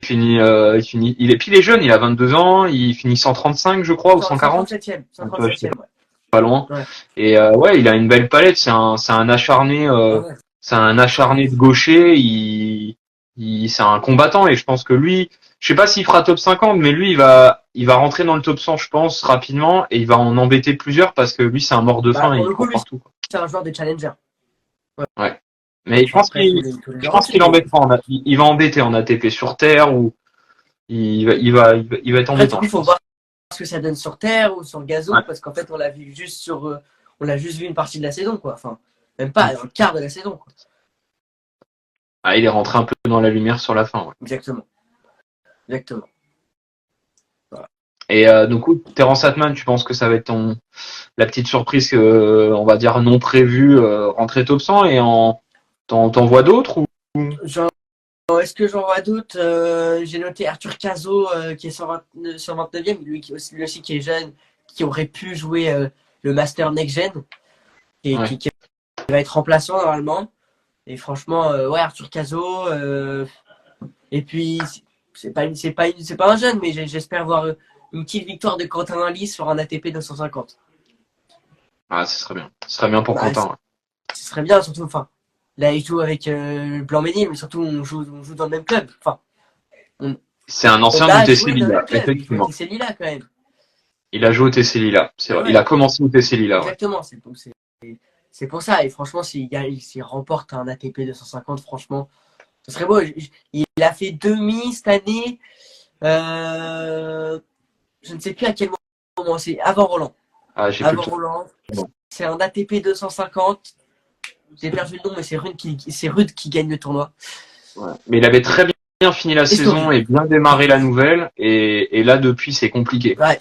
finit, il est jeune, il a 22 ans, il finit 135, je crois, ou 140. 137e, ouais. Pas loin. Ouais. Et il a une belle palette, c'est un acharné, c'est un acharné de gaucher, c'est un combattant et je pense que lui, je sais pas s'il fera top 50, mais lui, il va rentrer dans le top 100, je pense, rapidement, et il va en embêter plusieurs parce que lui, c'est un mort de faim et il court partout. C'est un joueur de challenger. Ouais. Mais je pense qu'il embêtera il va embêter en ATP sur terre ou il va être embêtant. Il faut voir ce que ça donne sur terre ou sur le gazon parce qu'en fait, on l'a vu juste une partie de la saison, quoi. Enfin, même pas, dans le quart de la saison, quoi. Ah, il est rentré un peu dans la lumière sur la fin, ouais. Exactement. Voilà. Et donc, Terence Atman, tu penses que ça va être la petite surprise, on va dire non prévue, rentrer top 100 et t'en vois d'autres ou... Est-ce que j'en vois d'autres? J'ai noté Arthur Cazot qui est 129e, lui aussi qui est jeune, qui aurait pu jouer le Master Next Gen et qui va être remplaçant normalement. Et franchement, Arthur Cazot. Et puis, c'est pas un jeune, mais j'espère voir une petite victoire de Quentin Henley sur un ATP 250. Ah, ce serait bien. Ce serait bien pour Quentin. Ce serait bien, surtout, enfin, là, il joue avec Blanc-Ménil, mais surtout, on joue dans le même club. Enfin, c'est un ancien du TC Lila, effectivement. TC Lila, quand même. Il a joué au TC Lila, c'est vrai. Il a commencé au TC Lila. Exactement, c'est pour ça. Et franchement, s'il remporte un ATP 250, franchement, ce serait beau. Il a fait demi cette année. Je ne sais plus à quel moment. C'est avant Roland. Avant Roland. Bon. C'est un ATP 250. J'ai perdu le nom, mais c'est Rude qui gagne le tournoi. Ouais. Mais il avait très bien fini la saison et bien démarré la nouvelle. Et là, depuis, c'est compliqué. Ouais.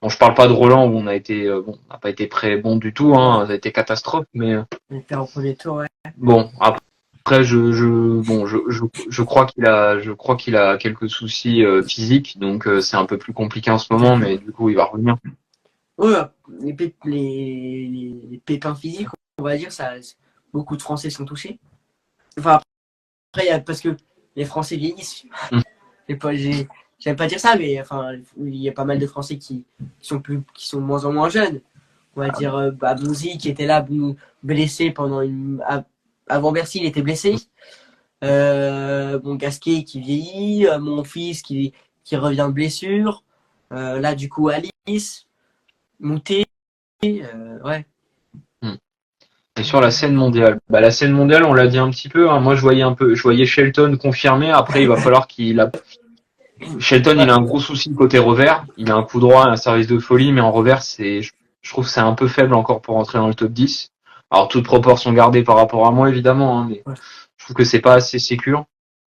Bon, je parle pas de Roland où on n'a pas été très bon du tout. Ça a été catastrophe. Mais il était en premier tour, ouais. Bon, après, je crois qu'il a quelques soucis physiques, donc c'est un peu plus compliqué en ce moment, mais du coup, il va revenir. Ouais, les pépins physiques, on va dire, beaucoup de Français sont touchés. Enfin, après, parce que les Français vieillissent. J'aime pas dire ça, mais enfin, il y a pas mal de Français qui sont de moins en moins jeunes. On va dire, Bonzi qui était là blessé avant Bercy, il était blessé. Bon, Gasquet qui vieillit, mon fils qui revient de blessure. Là, du coup, Alice, Moutet, ouais. Et sur la scène mondiale, la scène mondiale, on l'a dit un petit peu. Hein, moi, je voyais Shelton confirmé. Après, il va falloir Shelton, il Ouais, a un gros souci côté revers. Il a un coup droit, un service de folie, mais en revers, je trouve que c'est un peu faible encore pour entrer dans le top 10. Alors, toute proportion gardée par rapport à moi, évidemment, hein, mais ouais. je trouve que c'est pas assez sécure.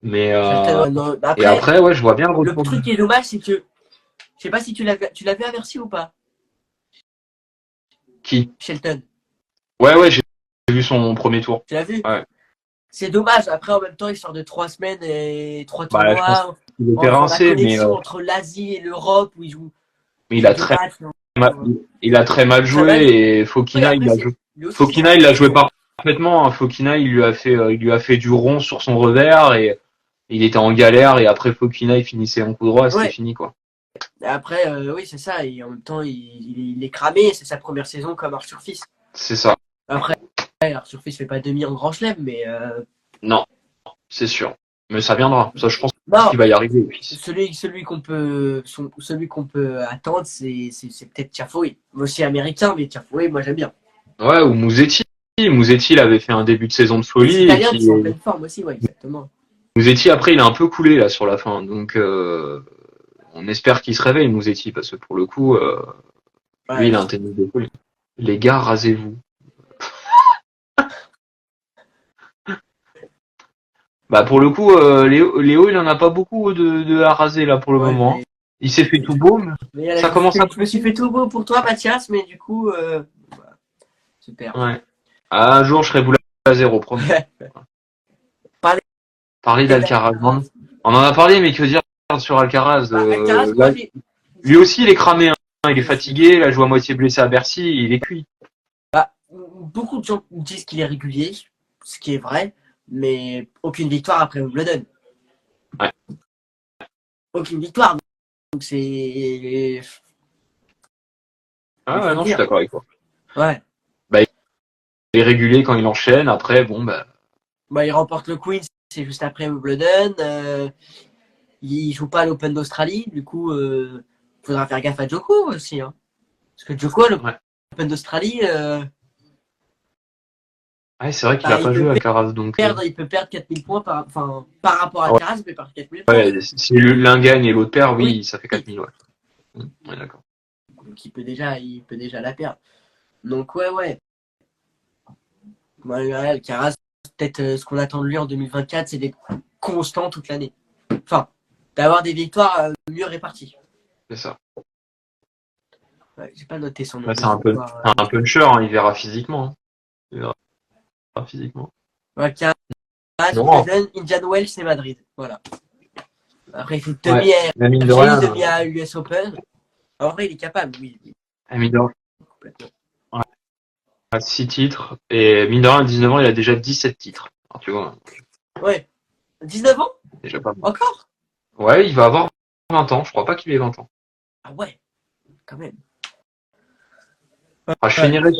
Mais Shelton, ouais, non. et Après, après, ouais, je vois bien le le retour. truc qui est dommage, c'est que je sais pas si tu l'as vu à Bercy ou pas, Qui? Shelton. Ouais, j'ai vu son premier tour. Tu l'as vu? Ouais. C'est dommage. Après, en même temps, il sort de 3 semaines et 3 tournois. Je pense qu'il était Entre la rincé, mais connexion entre l'Asie et l'Europe où il il joue a deux très matchs. Non, il a très mal très joué mal joué. et Et Fokina, après, lui aussi, c'est Fokina, son il l'a premier joué tour. parfaitement. Hein. Fokina, il lui a fait du rond sur son revers et il était en galère et après Fokina, il finissait en coup droit, c'était Ouais. fini quoi. Et après, oui, c'est ça. Et en même temps, il est cramé. C'est sa première saison comme Arthur Fils. C'est ça. Après, Arthur Fils fait pas demi en grand chelem, mais Non, c'est sûr. Mais ça viendra. Ça, je pense non. qu'il va y arriver. Puis. Celui qu'on peut attendre, c'est peut-être Tiafoe. Moi aussi américain, mais Tiafoe, moi j'aime bien. Ouais, ou Mouzetti. Mouzetti, il avait fait un début de saison de Les folie et Italiens puis qui sont en pleine forme aussi, ouais, exactement. Mouzetti après, il a un peu coulé là sur la fin. Donc on espère qu'il se réveille Mouzetti parce que pour le coup, lui, Ouais. il a un tennis de folie. Les gars, rasez-vous. Bah pour le coup, Léo, il en a pas beaucoup de à raser là pour le Ouais, moment. Il s'est fait tout beau, mais mais ça commence à je me suis fait tout beau pour toi, Mathias, mais du coup, voilà, super. ouais. Un jour, je serai boule à zéro, promis. Parler Parler d'Alcaraz. d'Alcaraz. On en a parlé, mais que dire sur Alcaraz Bah, Alcaraz, là, moi, lui aussi, il est cramé. Hein. Il est fatigué. Il a joué à moitié blessé à Bercy. Il est cuit. bah, beaucoup de gens disent qu'il est régulier, ce qui est vrai, mais aucune victoire après Wimbledon. Ouais. Aucune victoire. Donc c'est. Ah Il ouais, faut non, je suis dire. d'accord avec toi. Ouais. Bah, il est régulier quand il enchaîne. Après, bon, bah. Bah, il remporte le Queen's, c'est juste après Wimbledon. Il joue pas à l'Open d'Australie, du coup, faudra faire gaffe à Djoko aussi. Hein. Parce que Djoko, à Ouais. l'Open d'Australie, Ouais, c'est vrai qu'il a bah, pas joué Alcaraz, donc. il peut perdre 4000 points par rapport à Ouais, Alcaraz, il peut perdre 4000 points. si l'un gagne et l'autre perd, Oui. oui, ça fait 4000, ouais. Ouais, d'accord. Donc il peut déjà la perdre. Donc ouais. Ouais, Alcaraz, peut-être ce qu'on attend de lui en 2024, c'est d'être constant toute l'année. Enfin, d'avoir des victoires mieux réparties. C'est ça. Ouais, j'ai pas noté son Là, nombre de c'est un peu, victoires. un puncher, hein, il verra physiquement. Hein. Il verra physiquement. Ouais, Alcaraz, Non. Wimbledon, Indian Wells et Madrid. Voilà. Après, il fait Ouais. demi à La mine de RG, rien. demi à US Open. En vrai, il est capable, oui. La mine de rien. Complètement. Ouais. 6 titres. Et mine de rien, à 19 ans, il a déjà 17 titres. Alors, tu vois, Ouais. 19 ans? déjà pas mal. Encore? Ouais, il va avoir 20 ans. Je crois pas qu'il ait 20 ans. Ah ouais, quand même. Enfin, je Ouais. finirai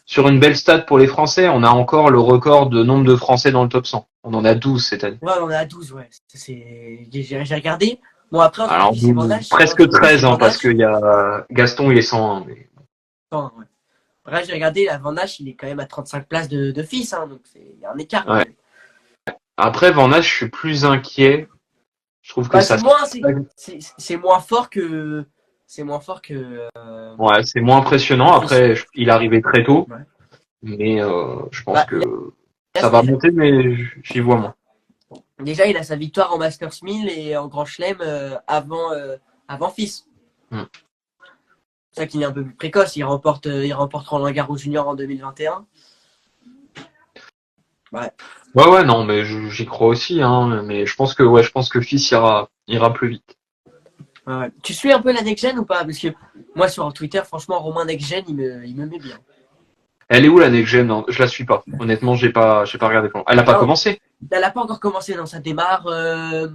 sur une belle stat pour les Français. On a encore le record de nombre de Français dans le top 100. On en a 12 cette année. Ouais, on est à 12, ouais. J'ai regardé. Bon, après, entre Alors, Fils et Vandache, presque 13, hein, parce qu'il y a Gaston, il est 101. Mais... attends, ouais. Après, j'ai regardé, la Vandache, il est quand même à 35 places de Fils, hein, donc il y a un écart quand Ouais. même. Après, Van Ness, je suis plus inquiet. Je trouve que Bah, ça. c'est moins fort que. C'est moins fort que. Ouais, c'est moins impressionnant. Fils. Après, il est arrivé très tôt. Ouais. Mais je pense Bah, que il a- ça va monter, mais j'y vois moins. déjà, il a sa victoire en Masters 1000 et en Grand Chelem avant Fils. Hmm. C'est ça qu'il est un peu plus précoce. Il remporte Roland Garros Junior en 2021. Ouais. Ouais, non, mais j'y crois aussi, hein. Mais je pense que Fils ira plus vite. Ouais. Tu suis un peu la next gen ou pas? Parce que moi sur Twitter, franchement, Romain next gen, il me met bien. Elle est où la next gen? Non, je la suis pas. Honnêtement, j'ai pas regardé. Elle a pas Non, commencé. elle n'a pas encore commencé, non, ça démarre le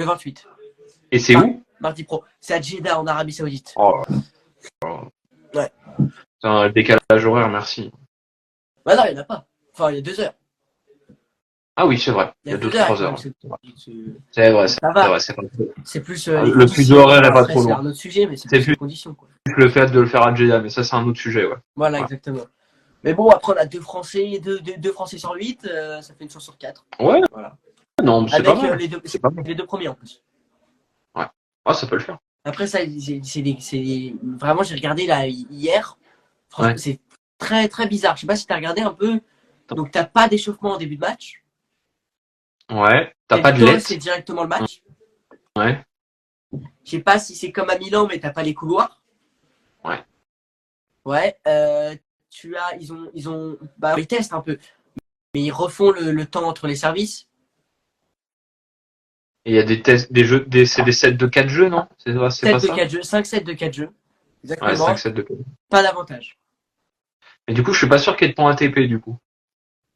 28. Et c'est où? Mardi pro. C'est à Jeddah en Arabie Saoudite. Oh, Ouais. c'est un décalage horaire, merci. Bah non, il n'y en a pas. Enfin, il y a 2 heures. Ah oui, c'est vrai. Il Il y y a a 2 heures, 2-3 quand même. heures. C'est vrai, Ça c'est va. vrai, c'est vrai. C'est plus les Le fuseau conditions. horaire Bon, est pas après, trop c'est loin. un autre sujet, mais c'est C'est plus les plus conditions, quoi. le fait de le faire à Jeddah, mais ça, c'est un autre sujet, ouais. Voilà, Ouais. exactement. Mais bon, après, on a 2 Français sur 8, ça fait une chance sur 4. Ouais, Voilà. non, mais c'est pas Avec mal. les deux, C'est pas mal. les 2 premiers en plus. Ouais. Ah, ça peut le faire. Après, ça, vraiment, j'ai regardé là hier. Franchement, Ouais. c'est très très bizarre. Je sais pas si tu as regardé un peu. Donc, t'as pas d'échauffement en début de match. Ouais. T'as Les pas de victoires, c'est lettres. directement le match. Ouais. Je sais pas si c'est comme à Milan, mais t'as pas les couloirs. Ouais. Ouais. Ils testent un peu, mais ils refont le temps entre les services. Et il y a des tests, des jeux, c'est des sets de 4 jeux, non? C'est pas 7 de ça? 4 jeux, 5 sets de 4 jeux. Ouais, 5 Exactement. sets de 4. Pas d'avantage. Et du coup, je suis pas sûr qu'il y ait de points ATP, du coup.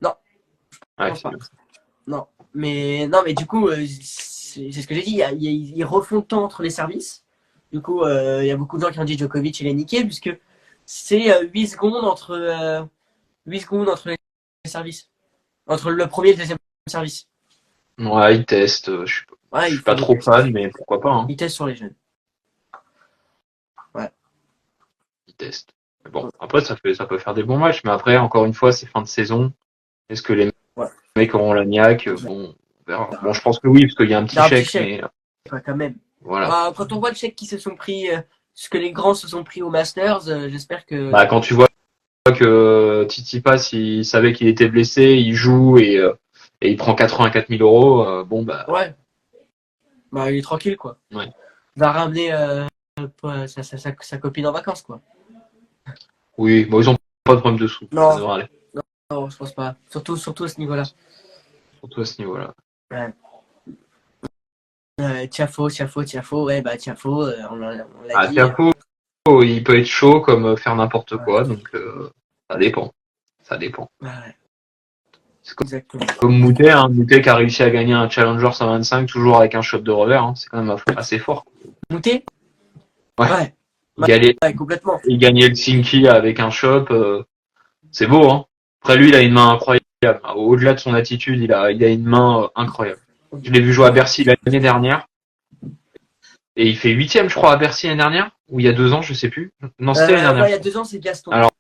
Non, je Ouais, pense c'est pas. bien. Non, mais du coup, c'est ce que j'ai dit. Ils refont le temps entre les services. Du coup, il y a beaucoup de gens qui ont dit Djokovic, il est niqué, puisque c'est 8 secondes entre 8 secondes entre les services. Entre le premier et le deuxième service. Ouais, ils testent. Je Ouais, suis ils pas font des trop tests. fan, mais pourquoi pas, hein. Ils testent sur les jeunes. Ouais. Ils testent. Mais bon, après, ça peut faire des bons matchs, mais après, encore une fois, c'est fin de saison. Est-ce que les Ouais. mecs auront la niaque? Bon, on verra. Bon, je pense que oui, parce qu'il y a un petit C'est un petit chèque, chèque, mais ouais, quand même. voilà. Quand on voit le chèque qui se sont pris, ce que les grands se sont pris au Masters, j'espère que. Bah, quand tu vois que Tsitsipas, il savait qu'il était blessé, il joue et il prend 84 000 euros, bon, bah, Ouais, bah, il est tranquille, quoi. ouais. Il va ramener sa copine en vacances, quoi. Oui, bon, ils ont pas de problème de sous. Ça Non, devrait aller. non, je pense pas. Surtout à ce niveau-là. Surtout à ce niveau-là. Ouais. Tiafo, ouais, bah Tiafo, on l'a Ah, dit. Tiafoe, il peut être chaud comme faire n'importe Ouais. quoi, donc ça dépend. Ça dépend. Ouais, C'est exactement. comme Moutet, hein. Moutet qui a réussi à gagner un Challenger 125 toujours avec un shot de revers, hein. C'est quand même assez fort. Moutet? Ouais. Ouais, ouais, complètement. Il gagnait le Helsinki avec un shot, c'est beau, hein. Après lui, il a une main incroyable. Au-delà de son attitude, il a une main incroyable. Je l'ai vu jouer à Bercy l'année dernière. Et il fait 8e, je crois, à Bercy l'année dernière. Ou il y a 2 ans, je sais plus. Non, c'était l'année Non, dernière. il y a 2 ans, c'est Gaston. Alors,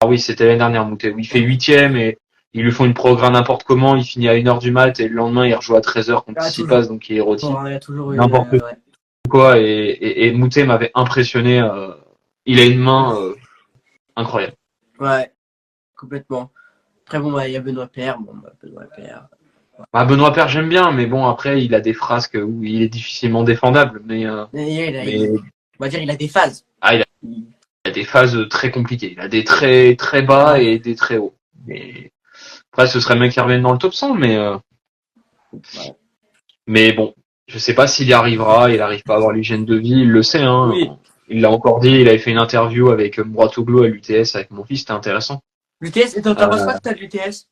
ah oui, c'était l'année dernière, Moutet. Où il fait 8e et ils lui font une programme n'importe comment. Il finit à 1h du mat et le lendemain, il rejoue à 13h contre Toujours. Tsitsipas, donc il est rôti. Il y a toujours eu. N'importe Ouais. quoi. Et Moutet m'avait impressionné. Il a une main incroyable. Ouais, complètement. Après, bon, il y a Benoît Paire. Bon, Benoît Paire. Bah, Benoît Paire, j'aime bien, mais bon, après, il a des frasques où il est difficilement défendable. Mais On va dire, il a des phases. ah, il a des phases très compliquées. Il a des très très bas Ouais. et des très hauts. Mais après, ce serait bien qu'il revienne dans le top 100, Ouais. mais bon, je sais pas s'il y arrivera. Il arrive pas à avoir l'hygiène de vie. Il le sait, hein. Oui. Il l'a encore dit. Il avait fait une interview avec Mouratoglou à l'UTS avec mon fils. C'était intéressant. L'UTS, et t'en penses quoi de l'UTS?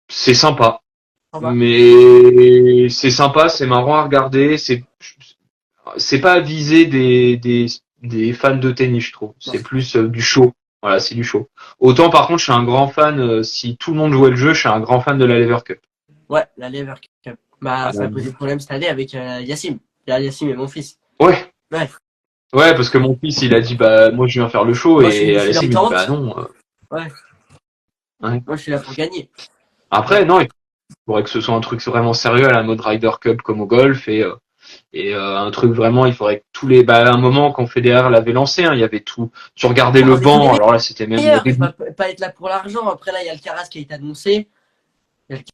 C'est sympa. En bas. Mais c'est sympa, c'est marrant à regarder. C'est pas à viser des fans de tennis, je trouve. C'est plus du show. Voilà, c'est du show. Autant par contre, je suis un grand fan. Si tout le monde jouait le jeu, je suis un grand fan de la Lever Cup. Ouais, la Lever Cup. Bah, ça a posé problème cette année avec Yassim. Yassim et mon fils. Ouais. Ouais. Ouais, parce que mon fils, il a dit, bah, moi, je viens faire le show, Moi, et je suis Alessim, il dit, bah, non. Ouais. Ouais. Moi, je suis là pour gagner. Après, non, il faudrait que ce soit un truc vraiment sérieux à la mode Ryder Cup comme au golf, et un truc vraiment, il faudrait que à un moment, quand Federer l'avait lancé, hein, il y avait tout. Tu regardais le banc, alors là, c'était même le début. Pas être là pour l'argent. Après, là, il y a le Caras qui a été annoncé. Il y a le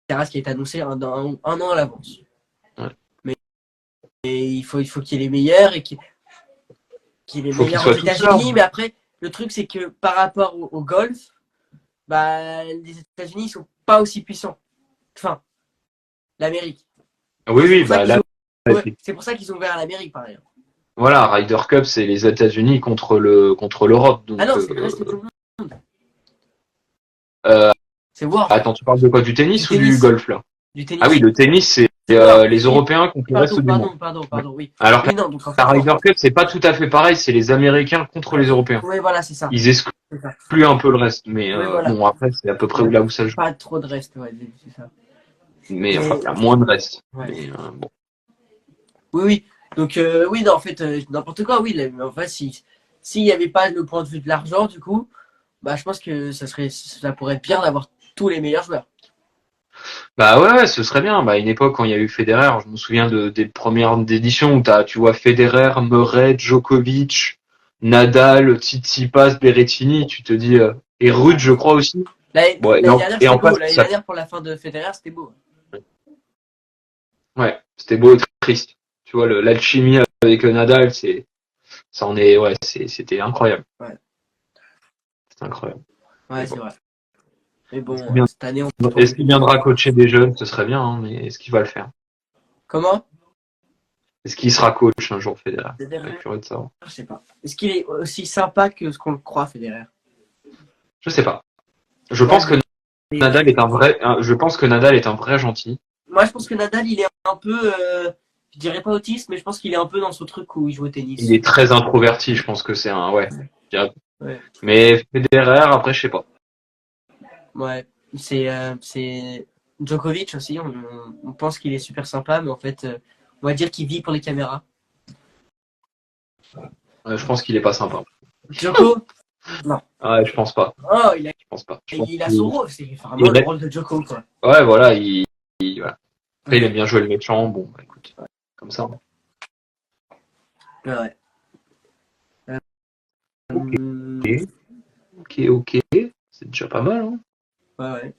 Caras qui a été annoncé un an à l'avance. Ouais. Mais il faut qu'il y ait les meilleurs et qu'il y ait les meilleurs aux États-Unis. Mais après, le truc, c'est que par rapport au golf, bah, les États-Unis ne sont pas aussi puissants. Enfin, l'Amérique. Oui, bah là, c'est pour ça qu'ils ont ouvert l'Amérique, par exemple. voilà, Ryder Cup, c'est les États-Unis contre l'Europe. Donc, ah non, c'est le reste de tout le monde. C'est World. Attends, tu parles de quoi? Du tennis ou du golf, là? Du tennis. Ah oui, le tennis, c'est les Européens contre le reste du monde. Pardon, oui. Alors oui, non, donc, la Ryder Cup, c'est pas tout à fait pareil, c'est les Américains contre les Européens. Oui, voilà, c'est ça. Ils excluent C'est ça. plus un peu le reste. Mais Oui, voilà. bon, après, c'est à peu près là où ça joue. Pas trop de reste, ouais, c'est ça. Mais enfin, il y a moins de reste. Ouais. Mais bon. Oui, oui. Donc, oui, non, en fait, n'importe quoi, oui. Mais en fait, s'il n'y avait pas le point de vue de l'argent, du coup, bah, je pense que ça pourrait être bien d'avoir tous les meilleurs joueurs. Bah ouais, ce serait bien. Bah, à une époque, quand il y a eu Federer, je me souviens des premières éditions où tu vois Federer, Murray, Djokovic, Nadal, Tsitsipas, Berrettini, tu te dis, et Ruud, je crois aussi. Bon, L'année dernière, et c'était en beau. face, L'année dernière, pour la fin de Federer, c'était beau. ouais, c'était beau et triste. Tu vois, l'alchimie avec le Nadal, c'était incroyable. Ouais. C'était incroyable. Ouais, Bon. c'est vrai. Mais bon, cette année, on peut Est-ce qu'il viendra coacher des jeunes? Ce serait bien, hein, mais est-ce qu'il va le faire? Comment? Est-ce qu'il sera coach un jour, Federer? Federer, Curieux de savoir. je sais pas. Est-ce qu'il est aussi sympa que ce qu'on le croit, Federer? Je sais pas. Je Moi, pense que Nadal est un vrai, je pense que Nadal est un vrai gentil. Moi, je pense que Nadal, il est un peu, je dirais pas autiste, mais je pense qu'il est un peu dans ce truc où il joue au Il tennis. est très introverti, je pense que c'est un, ouais. Ouais. Mais Federer, après, je sais pas. Ouais. C'est Djokovic aussi. On pense qu'il est super sympa, mais en fait, on va dire qu'il vit pour les caméras. Je pense qu'il est pas sympa. Djoko? Non. Ouais, je pense pas. Oh, Je pense pas. il a son rôle. C'est vraiment le rôle de Djoko, quoi. Ouais, voilà, voilà. Après, il aime bien jouer le méchant. Bon, bah, écoute, comme ça. Ouais. Ok, ok. C'est déjà pas mal, hein. Ouais.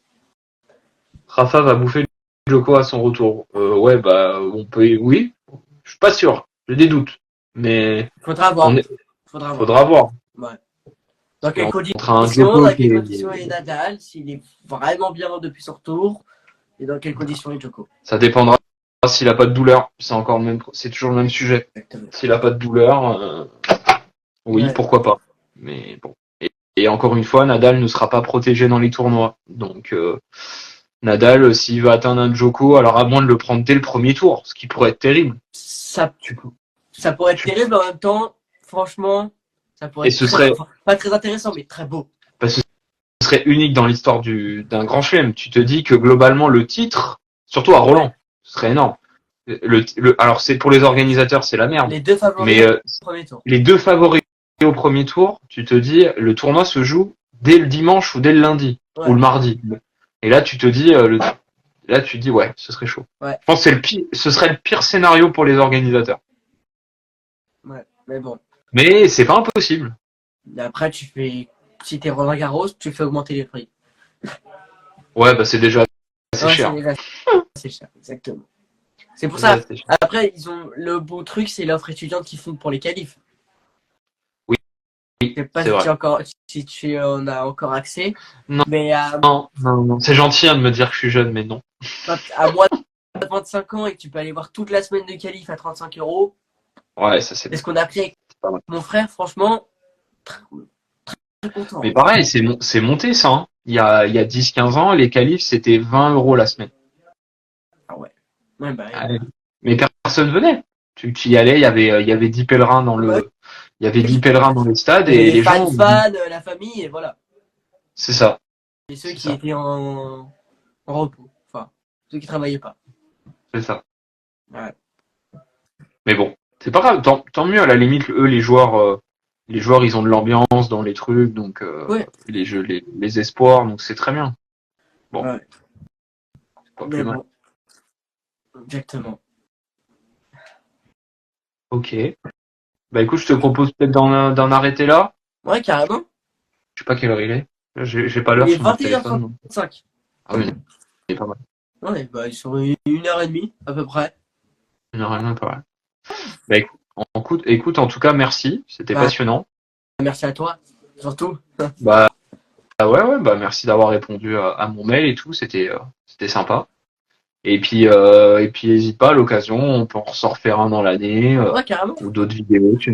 Rafa va bouffer Djoko à son retour. Ouais, bah, on peut, oui. Je suis pas sûr. J'ai des doutes. Mais Faudra voir. faudra voir. Ouais. Dans quelles Entre un conditions, Djoko dans quelles qui conditions est Nadal, s'il est vraiment bien depuis son retour, et dans quelles conditions est Djoko. ça dépendra s'il a pas de douleur. C'est toujours le même sujet. Exactement. S'il a pas de douleur, oui, Ouais. pourquoi pas. Mais bon. Et encore une fois, Nadal ne sera pas protégé dans les tournois. Donc, Nadal, s'il va atteindre un Djoko, alors à moins de le prendre dès le premier tour, ce qui pourrait être terrible. Ça pourrait être terrible, en même temps, franchement, ça pourrait Et être pas très intéressant, mais très beau. parce que ce serait unique dans l'histoire d'un grand chelem. Tu te dis que globalement, le titre, surtout à Roland, ce serait énorme. Alors, c'est pour les organisateurs, c'est la merde. Les deux favoris Mais au premier tour. les deux favoris au premier tour, tu te dis, le tournoi se joue dès le dimanche ou dès le lundi ou le mardi. Et là, tu te dis, là, tu te dis, ouais, ce serait chaud. Ouais. Je pense que ce serait le pire scénario pour les organisateurs. Ouais, mais bon. Mais c'est pas impossible. Et après, si t'es Roland Garros, tu fais augmenter les prix. Ouais, bah c'est déjà assez cher. C'est cher, exactement. C'est pour ça. Après, le beau truc, c'est l'offre étudiante qu'ils font pour les qualifs. Oui, je sais pas si tu en as encore accès. Non. Mais non. C'est gentil de me dire que je suis jeune, mais non. À moins de 25 ans et que tu peux aller voir toute la semaine de qualif à 35 €. Ouais, ça c'est. C'est ce qu'on a pris avec mon frère, franchement, très content. Mais pareil, c'est monté ça. Hein. Il y a 10-15 ans, les qualifs c'était 20 € la semaine. Ah ouais. Ouais, bah, mais personne venait. Tu y allais, il y avait 10 pèlerins dans le. Il y avait 10 pèlerins dans le stade et les gens. Fans, la famille, et voilà. C'est ça. Et ceux qui étaient en repos. Enfin, ceux qui travaillaient pas. C'est ça. Ouais. Mais bon, c'est pas grave. Tant mieux, à la limite, eux, les joueurs, ils ont de l'ambiance dans les trucs, donc les jeux, les espoirs, donc c'est très bien. Bon. Ouais. C'est pas plus mal. Bon. Exactement. Ok. Bah écoute, je te propose peut-être d'en arrêter là. Ouais, carrément. Je sais pas quelle heure il est. J'ai pas l'heure sur mon téléphone. 21h35. Ah oui, il est pas mal. Ouais, bah ils sont 1h30 à peu près. 1h30, pas mal. Bah écoute, en tout cas, merci. C'était passionnant. Merci à toi, surtout. Bah ouais, bah merci d'avoir répondu à mon mail et tout. C'était sympa. Et puis n'hésite pas, à l'occasion, on peut en refaire un dans l'année. Ouais, carrément. Ou d'autres vidéos, tu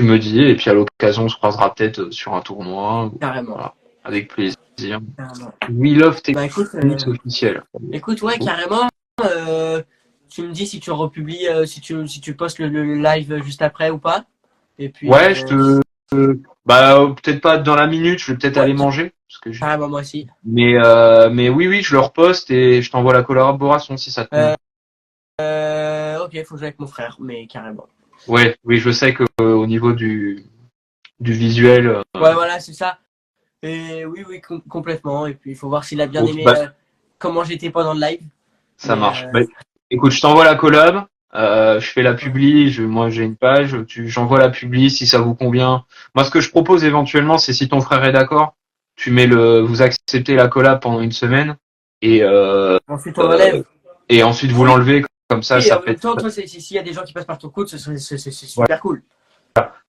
me dis, et puis à l'occasion, on se croisera peut-être sur un tournoi. Carrément. Voilà, avec plaisir. Carrément. We love tes tennis officiel. Écoute, ouais, carrément. Tu me dis si tu republies, si tu postes le live juste après ou pas. Et puis, ouais, Bah peut-être pas dans la minute, je vais peut-être Ouais, aller manger parce que ah, bah, moi aussi. mais oui je le reposte et je t'envoie la collaboration si ça te Euh, convient. ok, faut que j'aille avec mon frère, mais carrément. Ouais, oui, je sais que au niveau du visuel, Ouais, voilà, c'est ça. Et oui, oui, complètement. Et puis, il faut voir s'il a bien ok, aimé bah, comment j'étais pendant le live. ça Mais marche. Bah, écoute, je t'envoie la collab, je fais la ouais. publi, moi j'ai une page, j'envoie la publi si ça vous convient. Moi, ce que je propose éventuellement, c'est si ton frère est d'accord, vous acceptez la collab pendant une semaine et euh, Ensuite, on l'enlève. et ensuite vous Oui, l'enlevez comme ça, et ça en même fait. temps, toi, s'il y a des gens qui passent par ton compte, c'est super cool.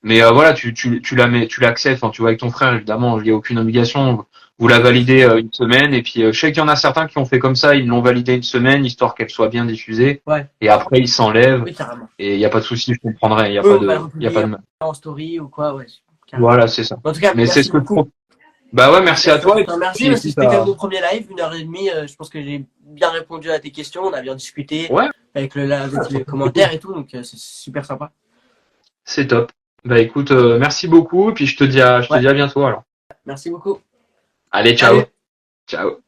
Mais voilà, tu la mets, tu l'acceptes. Enfin, tu vois avec ton frère, évidemment, il n'y a aucune obligation. Vous la validez une semaine, et puis je sais qu'il y en a certains qui ont fait comme ça, ils l'ont validé une semaine, histoire qu'elle soit bien diffusée, Ouais, et après ils s'enlèvent, oui, carrément. et il n'y a pas de souci, je comprendrai, Oui, on va le il y a pas republier de mal. en story ou quoi, ouais, carrément. Voilà, c'est ça. En tout cas, Mais c'est ce merci que je beaucoup. propose. Bah ouais, En tout merci cas, à toi, je et te remercie puis parce que écoute, c'était quand même mon premier live, 1 heure et demie. Je pense que j'ai bien répondu à tes questions, on a bien discuté ouais, avec les c'est cool. commentaires et tout, donc c'est super sympa. C'est top. Bah écoute, merci beaucoup, et puis je te dis Ouais, à bientôt alors. merci beaucoup. Allez, ciao. Salut! Ciao.